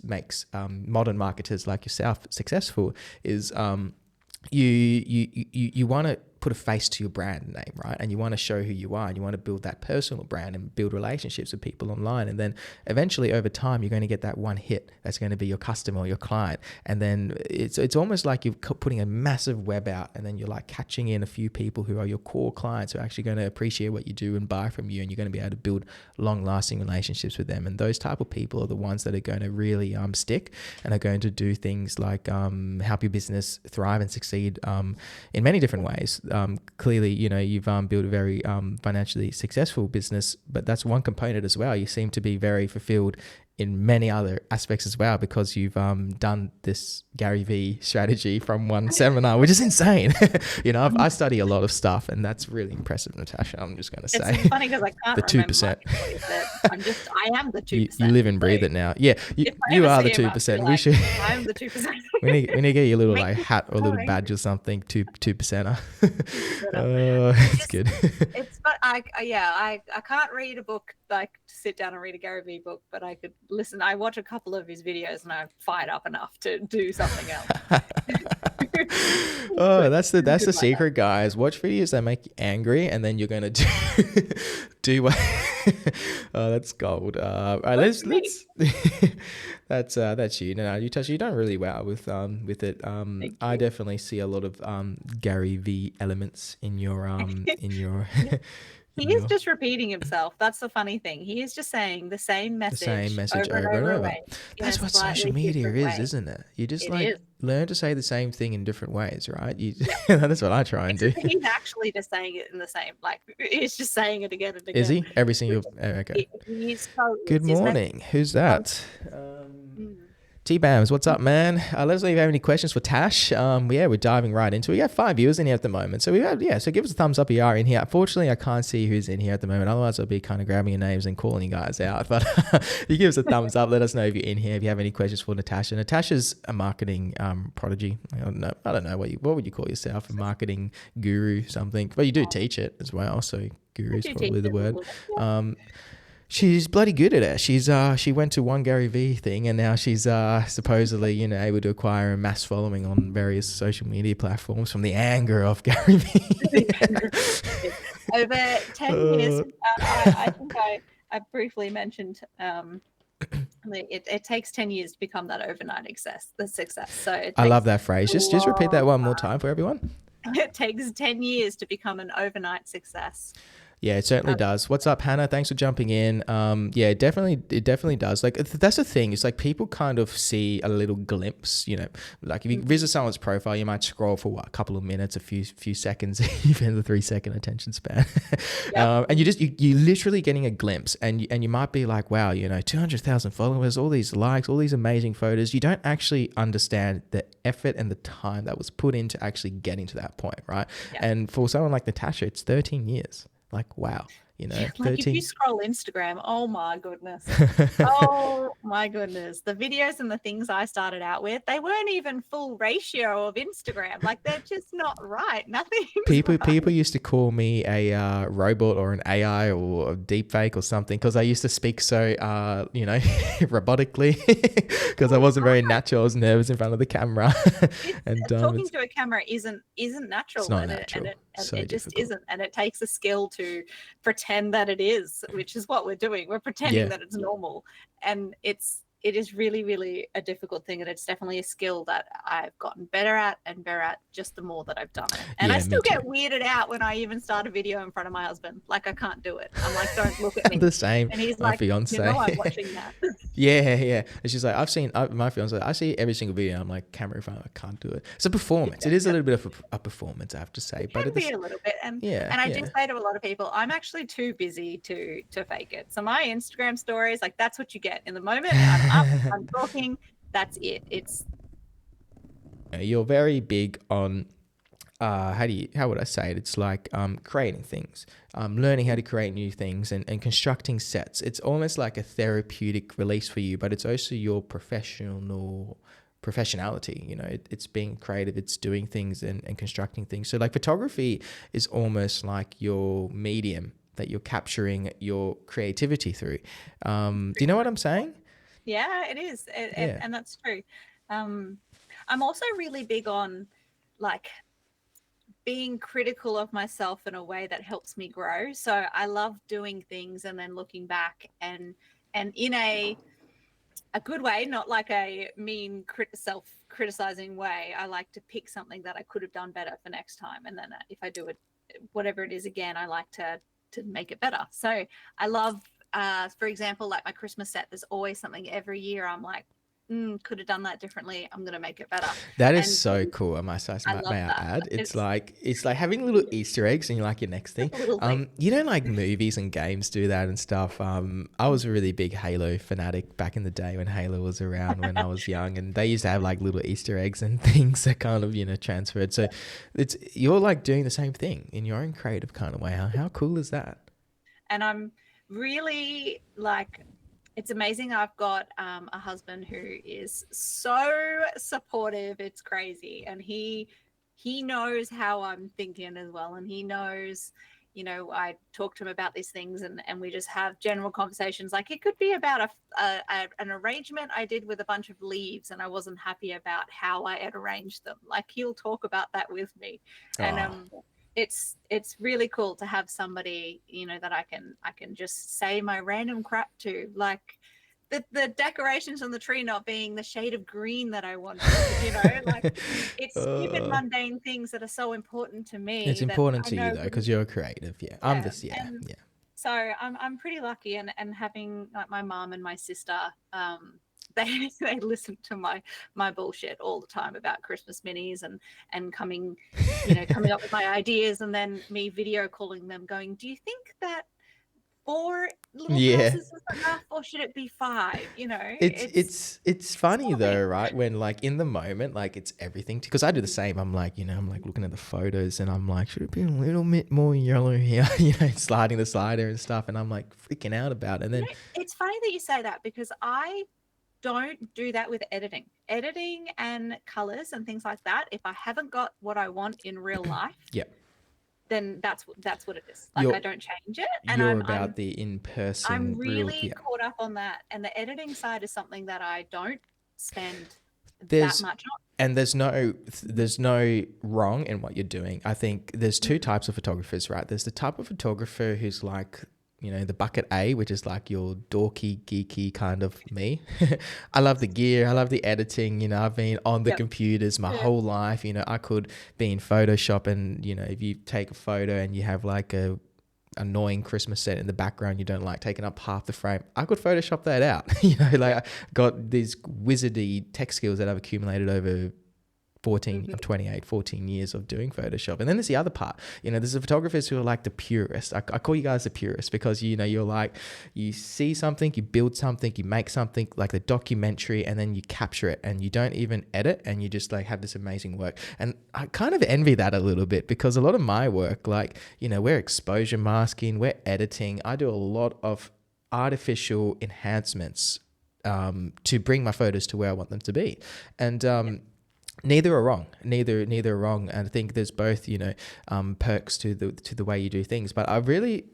makes modern marketers like yourself successful is you want to put a face to your brand name, right? And you want to show who you are, and you want to build that personal brand and build relationships with people online. And then eventually over time, you're going to get that one hit that's going to be your customer or your client. And then it's almost like you're putting a massive web out, and then you're like catching in a few people who are your core clients who are actually going to appreciate what you do and buy from you. And you're going to be able to build long lasting relationships with them. And those type of people are the ones that are going to really stick and are going to do things like help your business thrive and succeed in many different ways. Clearly, you've built a very financially successful business, but that's one component as well. You seem to be very fulfilled in many other aspects as well, because you've done this Gary Vee strategy from one seminar, which is insane. I study a lot of stuff, and that's really impressive, Natasha. I'm just going to say. It's funny because I can't the remember 2%. what you said. I am the 2%. You live and breathe it now. Yeah, you are the 2%. We should. I'm the 2%. we need to get you a little like hat or a little badge or something. 2%er. Oh, it's good. It's but I can't read a book like to sit down and read a Gary Vee book, but I could listen. I watch a couple of his videos and I'm fired up enough to do something else. Oh, that's the secret, guys. Watch videos that make you angry, and then you're gonna do what. Oh, that's gold. All right, let's that's you. No, Natasha, you've done really well with it. I definitely see a lot of Gary Vee elements in your He is just repeating himself. That's the funny thing. He is just saying the same message over and over. That's what social media is, isn't it? You just learn to say the same thing in different ways, right? That's what I try and do. He's actually just saying it in the same, like he's just saying it again and again. Is he? Every single. Okay. Good morning. Who's that? T-Bams, what's up, man? Let us know if you have any questions for Tash. We're diving right into it. We have 5 viewers in here at the moment. So so give us a thumbs up if you are in here. Unfortunately, I can't see who's in here at the moment. Otherwise, I'll be kind of grabbing your names and calling you guys out. But if you give us a thumbs up, let us know if you're in here, if you have any questions for Natasha. Natasha's a marketing prodigy. I don't know what would you call yourself? A marketing guru, something. But you do teach it as well. So guru is probably the word. She's bloody good at it. She went to one Gary Vee thing, and now she's supposedly able to acquire a mass following on various social media platforms from the anger of Gary Vee. Over 10 years, I think I briefly mentioned it takes 10 years to become that overnight success. So I love that phrase. Just repeat that one more time for everyone. It takes 10 years to become an overnight success. Yeah, it certainly does. What's up, Hannah? Thanks for jumping in. It definitely does. Like that's the thing. It's like people kind of see a little glimpse. Like if you visit someone's profile, you might scroll for a couple of minutes, a few seconds, even the 3-second attention span, and you're literally getting a glimpse, and you might be like, wow, 200,000 followers, all these likes, all these amazing photos. You don't actually understand the effort and the time that was put into actually getting to that point, right? Yeah. And for someone like Natasha, it's 13 years. Like, wow, you know, Like if you 13. scroll Instagram, oh my goodness. Oh my goodness. The videos and the things I started out with, they weren't even full ratio of Instagram. Like they're just not right. Nothing's People right. people used to call me a robot or an AI or a deep fake or something because I used to speak so robotically because I wasn't very natural. I was nervous in front of the camera, and Talking to a camera isn't it's natural, not and natural. So it just difficult. isn't, and it takes a skill to pretend that it is, which is what we're doing. We're pretending Yeah. that it's normal, and it is really, really a difficult thing, and it's definitely a skill that I've gotten better at and better at just the more that I've done it. And I Yeah, me still get too. weirded out when I even start a video in front of my husband. Like I can't do it. I'm like, don't look at me. The same. And he's My like, you fiance. know, I'm watching that. Yeah. And she's like, my fiance, I see every single video. I'm like, camera in front, I can't do it. It's a performance. It is a little bit of a performance, I have to say. It But can it's, be a little bit, and yeah, I do yeah. say to a lot of people, I'm actually too busy to fake it. So my Instagram stories, like that's what you get in the moment. I'm up, I'm talking. That's it. It's You're very big on how would I say it? It's like creating things, learning how to create new things and constructing sets. It's almost like a therapeutic release for you, but it's also your professionality. You know, it's being creative, it's doing things and constructing things. So like photography is almost like your medium that you're capturing your creativity through. Do you know what I'm saying? yeah, it is, Yeah. and that's true. I'm also really big on like being critical of myself in a way that helps me grow. So I love doing things and then looking back and in a good way, not like a mean self criticizing way. I like to pick something that I could have done better for next time, and then if I do it, whatever it is again, I like to make it better. So I love, for example, like my Christmas set. There's always something every year. I'm like, could have done that differently. I'm gonna make it better. That is And so cool. May I love I that. add? It's like having little Easter eggs and you like your next thing. Little thing. You know, like movies and games do that and stuff. I was a really big Halo fanatic back in the day when Halo was around when I was young, and they used to have like little Easter eggs and things that kind of transferred. So you're like doing the same thing in your own creative kind of way. How cool is that? And I'm really like, it's amazing. I've got a husband who is so supportive. It's crazy. And he knows how I'm thinking as well. And he knows, I talk to him about these things and we just have general conversations. Like it could be about an arrangement I did with a bunch of leaves and I wasn't happy about how I had arranged them. Like he'll talk about that with me. And it's really cool to have somebody that I can just say my random crap to, like the decorations on the tree not being the shade of green that I wanted, like it's stupid mundane things that are so important to me. It's that important I to you know though because you're a creative. Yeah, I'm this. Yeah, and yeah. so I'm pretty lucky, and having like my mom and my sister, they listen to my bullshit all the time about Christmas minis and coming up with my ideas, and then me video calling them going, do you think that 4 little houses is enough or should it be 5? It's funny though, right? When like in the moment, like it's everything because I do the same. I'm like, I'm like looking at the photos and I'm like, should it be a little bit more yellow here? Sliding the slider and stuff, and I'm like freaking out about it. And then it's funny that you say that because I don't do that with editing and colors and things like that. If I haven't got what I want in real life, yeah, then that's what it is. Like I don't change it, and you're about the in-person. I'm really caught up on that, and the editing side is something that I don't spend that much on. And there's no wrong in what you're doing. I think there's two types of photographers, right? There's the type of photographer who's like, the bucket A, which is like your dorky, geeky kind of me. I love the gear. I love the editing. I've been on the computers my whole life. I could be in Photoshop and, if you take a photo and you have like a annoying Christmas set in the background you don't like taking up half the frame, I could Photoshop that out. Like I got these wizardy tech skills that I've accumulated over I'm 28, 14 years of doing Photoshop. And then there's the other part, there's the photographers who are like the purists. I call you guys the purists because, you're like, you see something, you build something, you make something like the documentary, and then you capture it and you don't even edit, and you just like have this amazing work. And I kind of envy that a little bit because a lot of my work, like, we're exposure masking, we're editing. I do a lot of artificial enhancements to bring my photos to where I want them to be. And neither are wrong. Neither are wrong. And I think there's both, perks to the way you do things. But I really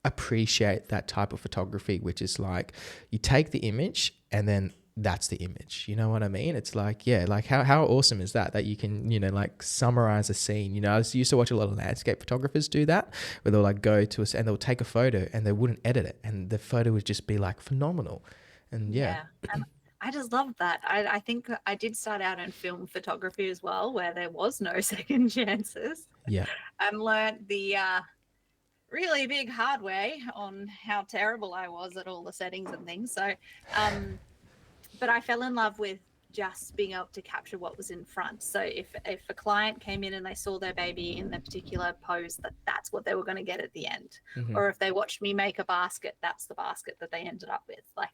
appreciate that type of photography, which is like you take the image and then that's the image. You know what I mean? It's like, yeah, like how awesome is that you can, like summarize a scene. I used to watch a lot of landscape photographers do that, where they'll like go to us and they'll take a photo and they wouldn't edit it, and the photo would just be like phenomenal. And yeah. And I just love that. I think I did start out in film photography as well, where there was no second chances. Yeah. And learned the really big hard way on how terrible I was at all the settings and things. So, but I fell in love with just being able to capture what was in front. So if a client came in and they saw their baby in the particular pose, that's what they were going to get at the end. Mm-hmm. Or if they watched me make a basket, that's the basket that they ended up with. Like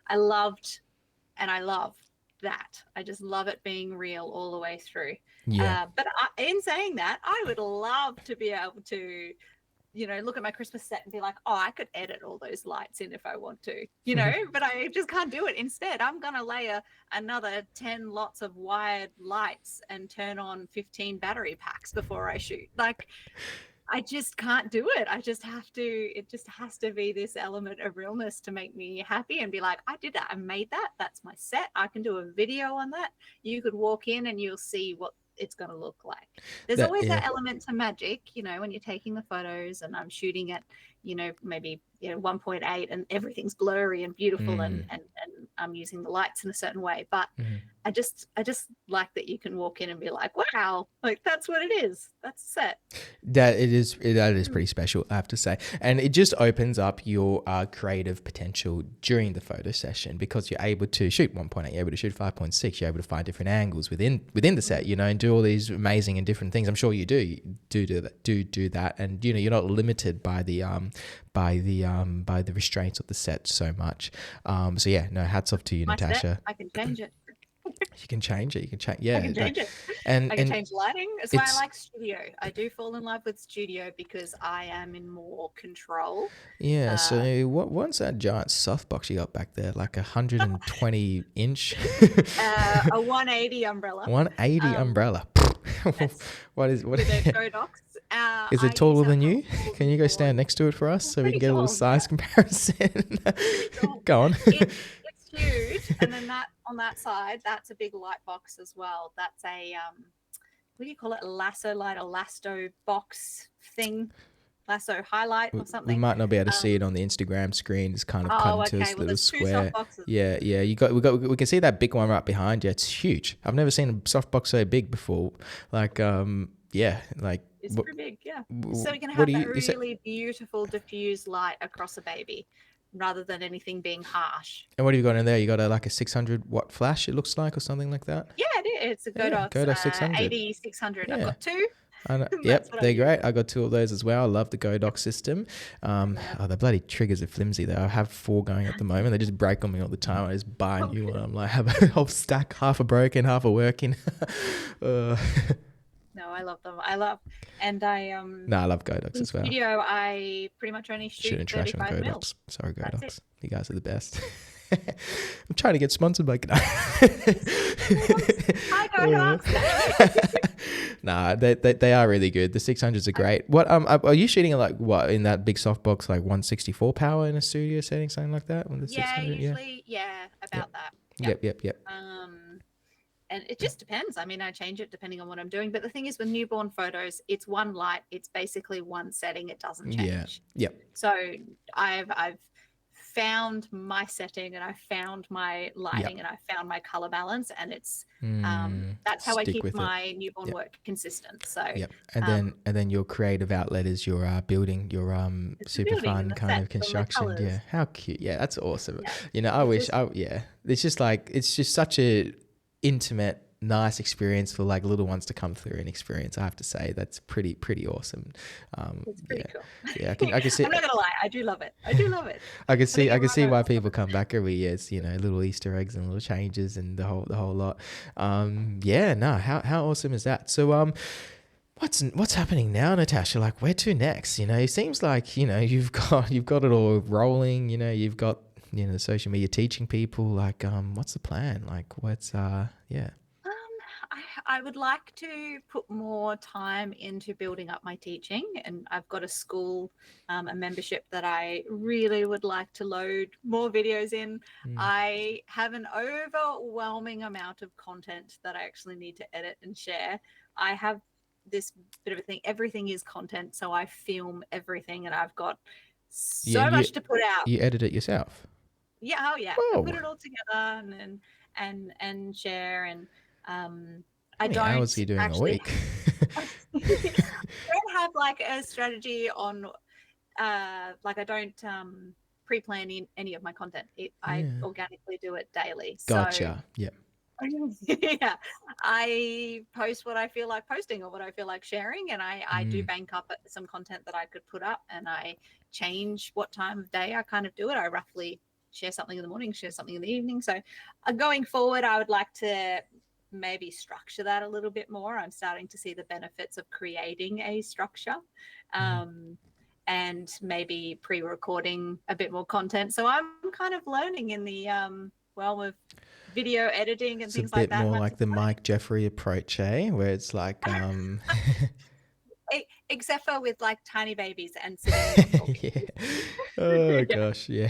I loved and I love that. I just love it being real all the way through. Yeah. But in saying that, I would love to be able to look at my Christmas set and be like, oh, I could edit all those lights in if I want to, but I just can't do it. Instead, I'm going to layer another 10 lots of wired lights and turn on 15 battery packs before I shoot. Like, I just can't do it. It just has to be this element of realness to make me happy and be like, I did that. I made that. That's my set. I can do a video on that. You could walk in and you'll see what it's going to look like. There's always that element to magic, when you're taking the photos and I'm shooting at, maybe 1.8 and everything's blurry and beautiful and I'm using the lights in a certain way. But I just like that you can walk in and be like, wow, like that's what it is. That's set. That is pretty special, I have to say. And it just opens up your creative potential during the photo session because you're able to shoot 1.8, you're able to shoot 5.6, you're able to find different angles within the set, and do all these amazing and different things. I'm sure you do that. And, you're not limited by the restraints of the set so much. So yeah, no, hats off to you, Natasha. Set, I can change it. You can change it. Yeah, I can change it. And I can change lighting. That's why I like studio. I do fall in love with studio because I am in more control. Yeah. So what's that giant softbox you got back there? Like 120 inch. A 180 umbrella. 180 umbrella. What is with a Godox. Is it taller than you? Can you go stand next to it for us so we can get a little size comparison? Go on. It's huge, and then that on that side, that's a big light box as well. That's a what do you call it? A lasso light, a lasso box thing. Lasso highlight or something. We might not be able to see it on the Instagram screen. It's kind of cut into this little square. Yeah. We can see that big one right behind you. It's huge. I've never seen a softbox so big before. Like, it's pretty big. Yeah. So we can have that really beautiful diffused light across a baby, rather than anything being harsh. And what have you got in there? You got a 600 watt flash, it looks like, or something like that? Yeah, it is. It's a Godox 600. 8600. Yeah. I've got two. Yep, they're great. I got two of those as well. I love the Godox system. The bloody triggers are flimsy though. I have 4 going at the moment. They just break on me all the time. I just buy a new one. I'm like, have a whole stack, half are broken, half are working. No, I love them. I love Godox as well. Studio, I pretty much only shoot 35 Godox. mils. Sorry, Godox. You guys are the best. I'm trying to get sponsored by Godox. Hi, Godox. Nah, they are really good. The 600s are great. What are you shooting at, like, what, in that big softbox, like 164 power in a studio setting, something like that? When the 600, usually, about that. Yep. And it just depends. I mean, I change it depending on what I'm doing. But the thing is, with newborn photos, it's one light. It's basically one setting. It doesn't change. Yeah. So I've found my setting and I found my lighting and I found my color balance, and it's that's how I keep my newborn work consistent. So and then your creative outlet is your building, your super fun kind of construction. Yeah, how cute. Yeah, that's awesome. I wish it's just such a intimate nice experience for like little ones to come through and experience. I have to say that's pretty awesome. It's pretty cool. Yeah, I can see. I'm not gonna lie, I do love it. I do love it. I can see right why over. people come back every year. It's, little Easter eggs and little changes and the whole lot. Yeah, no, how awesome is that? So what's happening now, Natasha? Like, where to next? It seems like you've got it all rolling. You've got the social media teaching people. Like, what's the plan? Like, what's yeah. I would like to put more time into building up my teaching, and I've got a school, a membership that I really would like to load more videos in. I have an overwhelming amount of content that I actually need to edit and share. I have this bit of a thing. Everything is content, so I film everything, and I've got so much to put out. You edit it yourself? Yeah, Whoa. I put it all together and share, and How many hours are you doing a week? I don't have like a strategy on like I don't pre-plan in any of my content. I organically do it daily. Gotcha. So, yeah, I post what I feel like posting or what I feel like sharing, and I do bank up some content that I could put up, and I change what time of day I kind of do it. I roughly share something in the morning, share something in the evening. So going forward, I would like to maybe structure that a little bit more. I'm starting to see the benefits of creating a structure and maybe pre-recording a bit more content. So I'm kind of learning in the realm of video editing and things like that. It's a bit more like the Mike Jeffrey approach, where it's like except for with like tiny babies and sitting Oh gosh, yeah.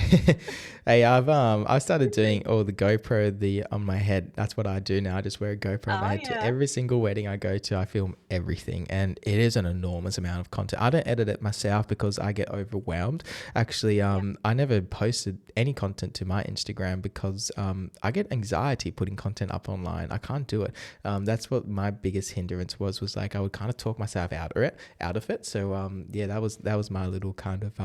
Hey, I've started doing all the GoPro on my head. That's what I do now. I just wear a GoPro on my head to every single wedding I go to. I film everything, and it is an enormous amount of content. I don't edit it myself because I get overwhelmed. Actually, I never posted any content to my Instagram because I get anxiety putting content up online. I can't do it. That's what my biggest hindrance was like I would kind of talk myself out of it. So that was my little kind of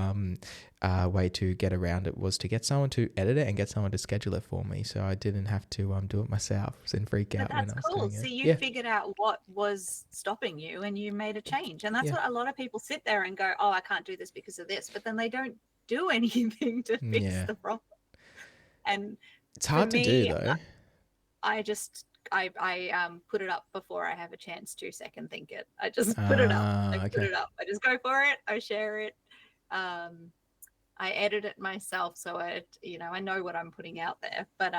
way to get around it, was to get someone to edit it and get someone to schedule it for me, so I didn't have to do it myself and freak out when I was doing it. So you figured out what was stopping you and you made a change, and that's what a lot of people sit there and go, oh, I can't do this because of this, but then they don't do anything to fix the problem. And it's hard to do though. I put it up before I have a chance to second think it. I just put it up. Put it up. I just go for it. I share it. I edit it myself, so I know what I'm putting out there. But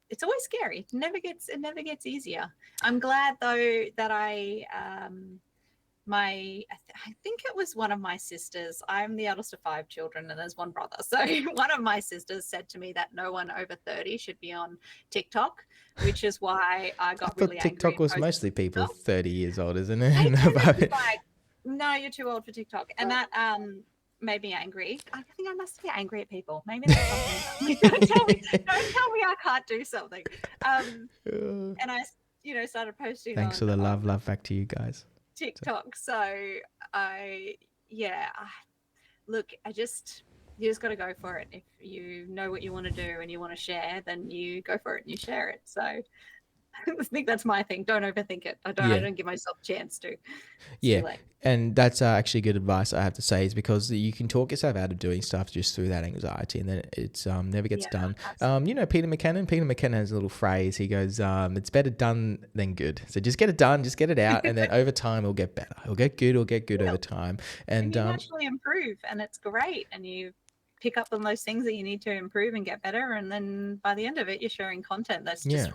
it's always scary. It never gets easier. I'm glad though that I think it was one of my sisters. I'm the eldest of 5 children and there's one brother. So one of my sisters said to me that no one over 30 should be on TikTok, which is why I got really angry. TikTok was mostly people 30 years old, isn't it? Like, no, you're too old for TikTok. And that made me angry. I think I must be angry at people. Maybe that's something. Don't tell me I can't do something. And I, started posting. Thanks for the love back to you guys. TikTok. So look, you just got to go for it. If you know what you want to do and you want to share, then you go for it and you share it. So I think that's my thing. Don't overthink it. I don't give myself a chance to. And that's actually good advice, I have to say, is because you can talk yourself out of doing stuff just through that anxiety, and then it's never gets done. Peter McKinnon has a little phrase. He goes, it's better done than good. So just get it done, just get it out, and then over time it'll get better. It'll get good over time. And you naturally improve, and it's great. And you pick up on those things that you need to improve and get better, and then by the end of it, you're sharing content that's just...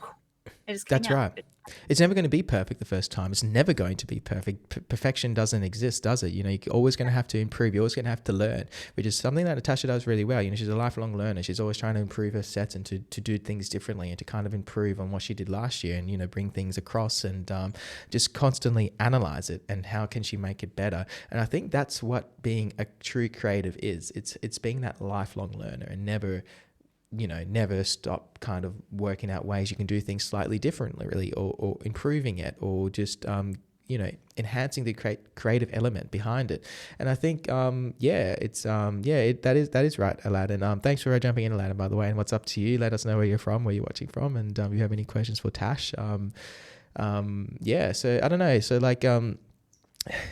That's right. It's never going to be perfect the first time. It's never going to be perfect. Perfection doesn't exist, does it? You're always going to have to improve. You're always going to have to learn, which is something that Natasha does really well. She's a lifelong learner. She's always trying to improve her sets and to do things differently and to kind of improve on what she did last year and, bring things across and just constantly analyze it and how can she make it better. And I think that's what being a true creative is. It's being that lifelong learner and never stop kind of working out ways you can do things slightly differently, really, or improving it, or just, enhancing the creative element behind it. And I think, that is right, Aladdin. Thanks for jumping in, Aladdin, by the way. And what's up to you? Let us know where you're from, where you're watching from, and if you have any questions for Tash. Yeah, so I don't know. So like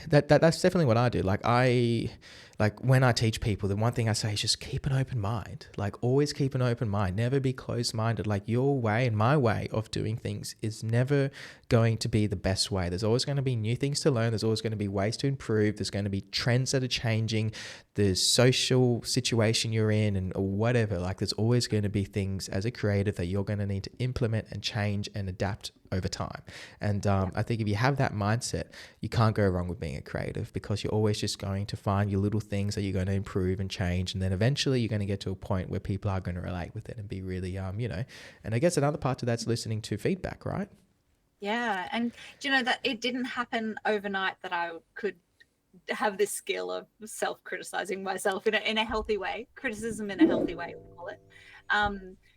that's definitely what I do. Like when I teach people, the one thing I say is just keep an open mind. Like always keep an open mind. Never be closed-minded. Like your way and my way of doing things is never going to be the best way. There's always going to be new things to learn. There's always going to be ways to improve. There's going to be trends that are changing. The social situation you're in and whatever. Like there's always going to be things as a creative that you're going to need to implement and change and adapt over time. And I think if you have that mindset, you can't go wrong with being a creative, because you're always just going to find your little things that you're going to improve and change. And then eventually you're going to get to a point where people are going to relate with it and be really, and I guess another part to that's listening to feedback, right? Yeah. And do you know that it didn't happen overnight that I could have this skill of self-criticizing myself in a healthy way, criticism in a healthy way, we call it.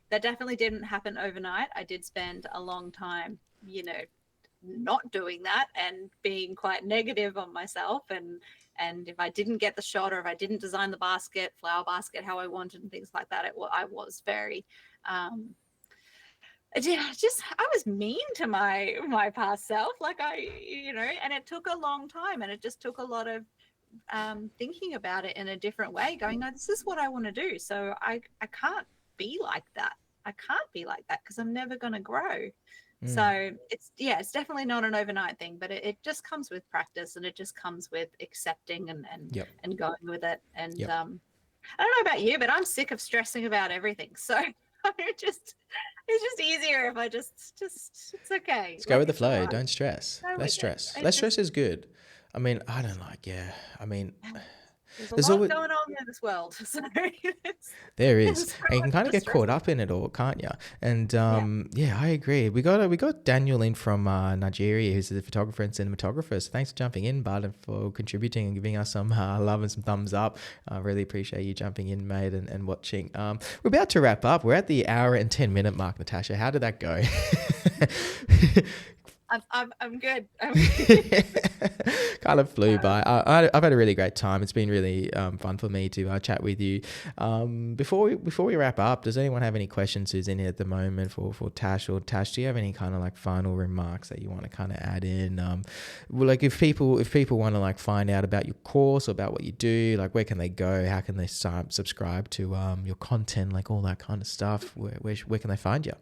That definitely didn't happen overnight. I did spend a long time, not doing that and being quite negative on myself. And if I didn't get the shot, or if I didn't design the flower basket how I wanted and things like that, I was very, I was mean to my past self. Like and it took a long time, and it just took a lot of thinking about it in a different way, going, no, this is what I want to do. So I can't be like that. I can't be like that because I'm never going to grow. So it's definitely not an overnight thing, but it just comes with practice, and it just comes with accepting and going with it. And I don't know about you, but I'm sick of stressing about everything. So it's just easier if I just it's okay. Just go with the flow. Don't stress. Less stress. Less stress is good. I mean, I don't like, I mean, there's a lot going on in this world. So there is. And you can kind of get caught up in it all, can't you? And I agree. We got Daniel in from Nigeria, who's a photographer and cinematographer. So thanks for jumping in, bud, and for contributing and giving us some love and some thumbs up. I really appreciate you jumping in, mate, and watching. We're about to wrap up. We're at the hour and 10-minute mark, Natasha. How did that go? I'm good. Kind of flew by. I've had a really great time. It's been really fun for me to chat with you. Before we wrap up, does anyone have any questions who's in here at the moment for Tash? Or Tash, do you have any kind of like final remarks that you want to kind of add in? Like if people want to like find out about your course or about what you do, like where can they go? How can they subscribe to your content, like all that kind of stuff? Where can they find you?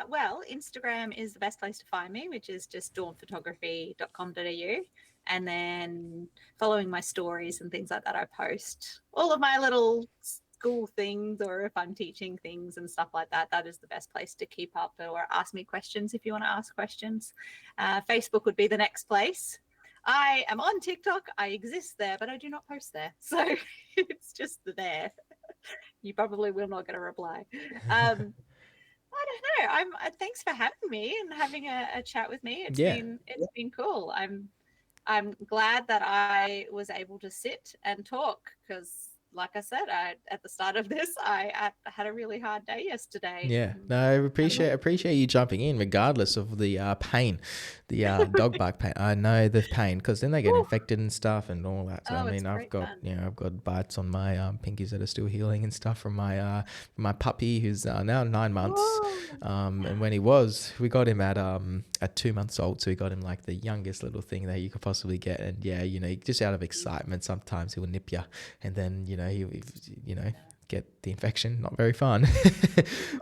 Well, Instagram is the best place to find me, which is just dawnphotography.com.au. And then following my stories and things like that, I post all of my little school things, or if I'm teaching things and stuff like that, that is the best place to keep up, or ask me questions if you want to ask questions. Facebook would be the next place. I am on TikTok. I exist there, but I do not post there. So it's just there. You probably will not get a reply. I don't know. Thanks for having me and having a chat with me. It's been cool. I'm glad that I was able to sit and talk, because like I said, at the start of this, I had a really hard day yesterday. Yeah, no, I appreciate you jumping in, regardless of the pain, the dog bite pain. I know the pain, because then they get infected and stuff and all that. So I mean, I've got bites on my pinkies that are still healing and stuff from my puppy, who's now 9 months. And when we got him at 2 months old, so we got him like the youngest little thing that you could possibly get. And just out of excitement, sometimes he will nip you, and then he get the infection. Not very fun.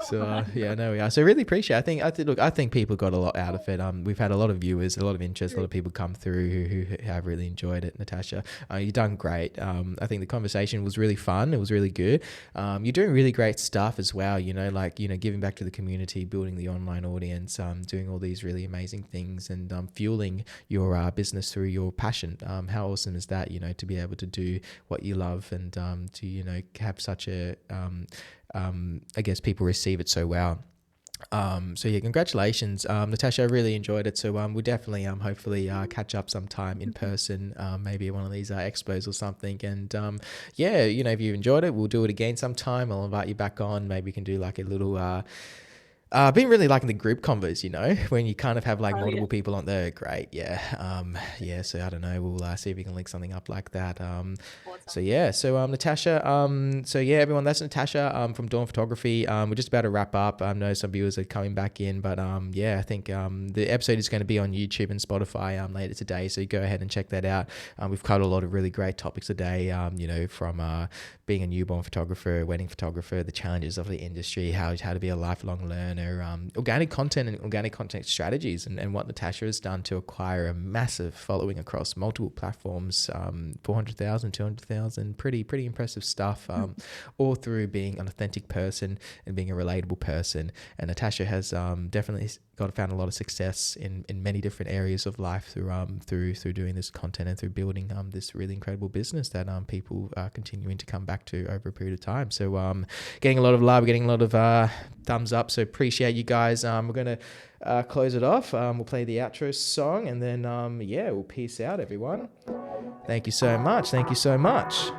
So there we are. So really appreciate it. I think people got a lot out of it. We've had a lot of viewers, a lot of interest, a lot of people come through who have really enjoyed it. Natasha, you've done great. I think the conversation was really fun. It was really good. You're doing really great stuff as well, giving back to the community, building the online audience, doing all these really amazing things, and fueling your business through your passion. How awesome is that, to be able to do what you love, and to have such a I guess people receive it so well. Congratulations, Natasha. I really enjoyed it. So we'll definitely hopefully catch up sometime in person, maybe at one of these expos or something. And if you enjoyed it, we'll do it again sometime. I'll invite you back on. Maybe we can do like a little I've been really liking the group convos, when you kind of have like multiple people on there. Great. So I don't know, we'll see if we can link something up like that. Awesome. So yeah, so Natasha, so yeah, everyone, that's Natasha from Dawn Photography. We're just about to wrap up. I know some viewers are coming back in, but yeah, I think the episode is going to be on YouTube and Spotify later today. So you go ahead and check that out. We've covered a lot of really great topics today. You know, from being a newborn photographer, wedding photographer, the challenges of the industry, how to be a lifelong learner, organic content and organic content strategies, and what Natasha has done to acquire a massive following across multiple platforms, 400,000, 200,000, pretty impressive stuff, all through being an authentic person and being a relatable person. And Natasha has definitely found a lot of success in many different areas of life through doing this content and through building this really incredible business that people are continuing to come back to over a period of time. So getting a lot of love, getting a lot of thumbs up. So appreciate you guys. We're going to close it off. We'll play the outro song, and then yeah, we'll peace out, everyone. Thank you so much. Thank you so much.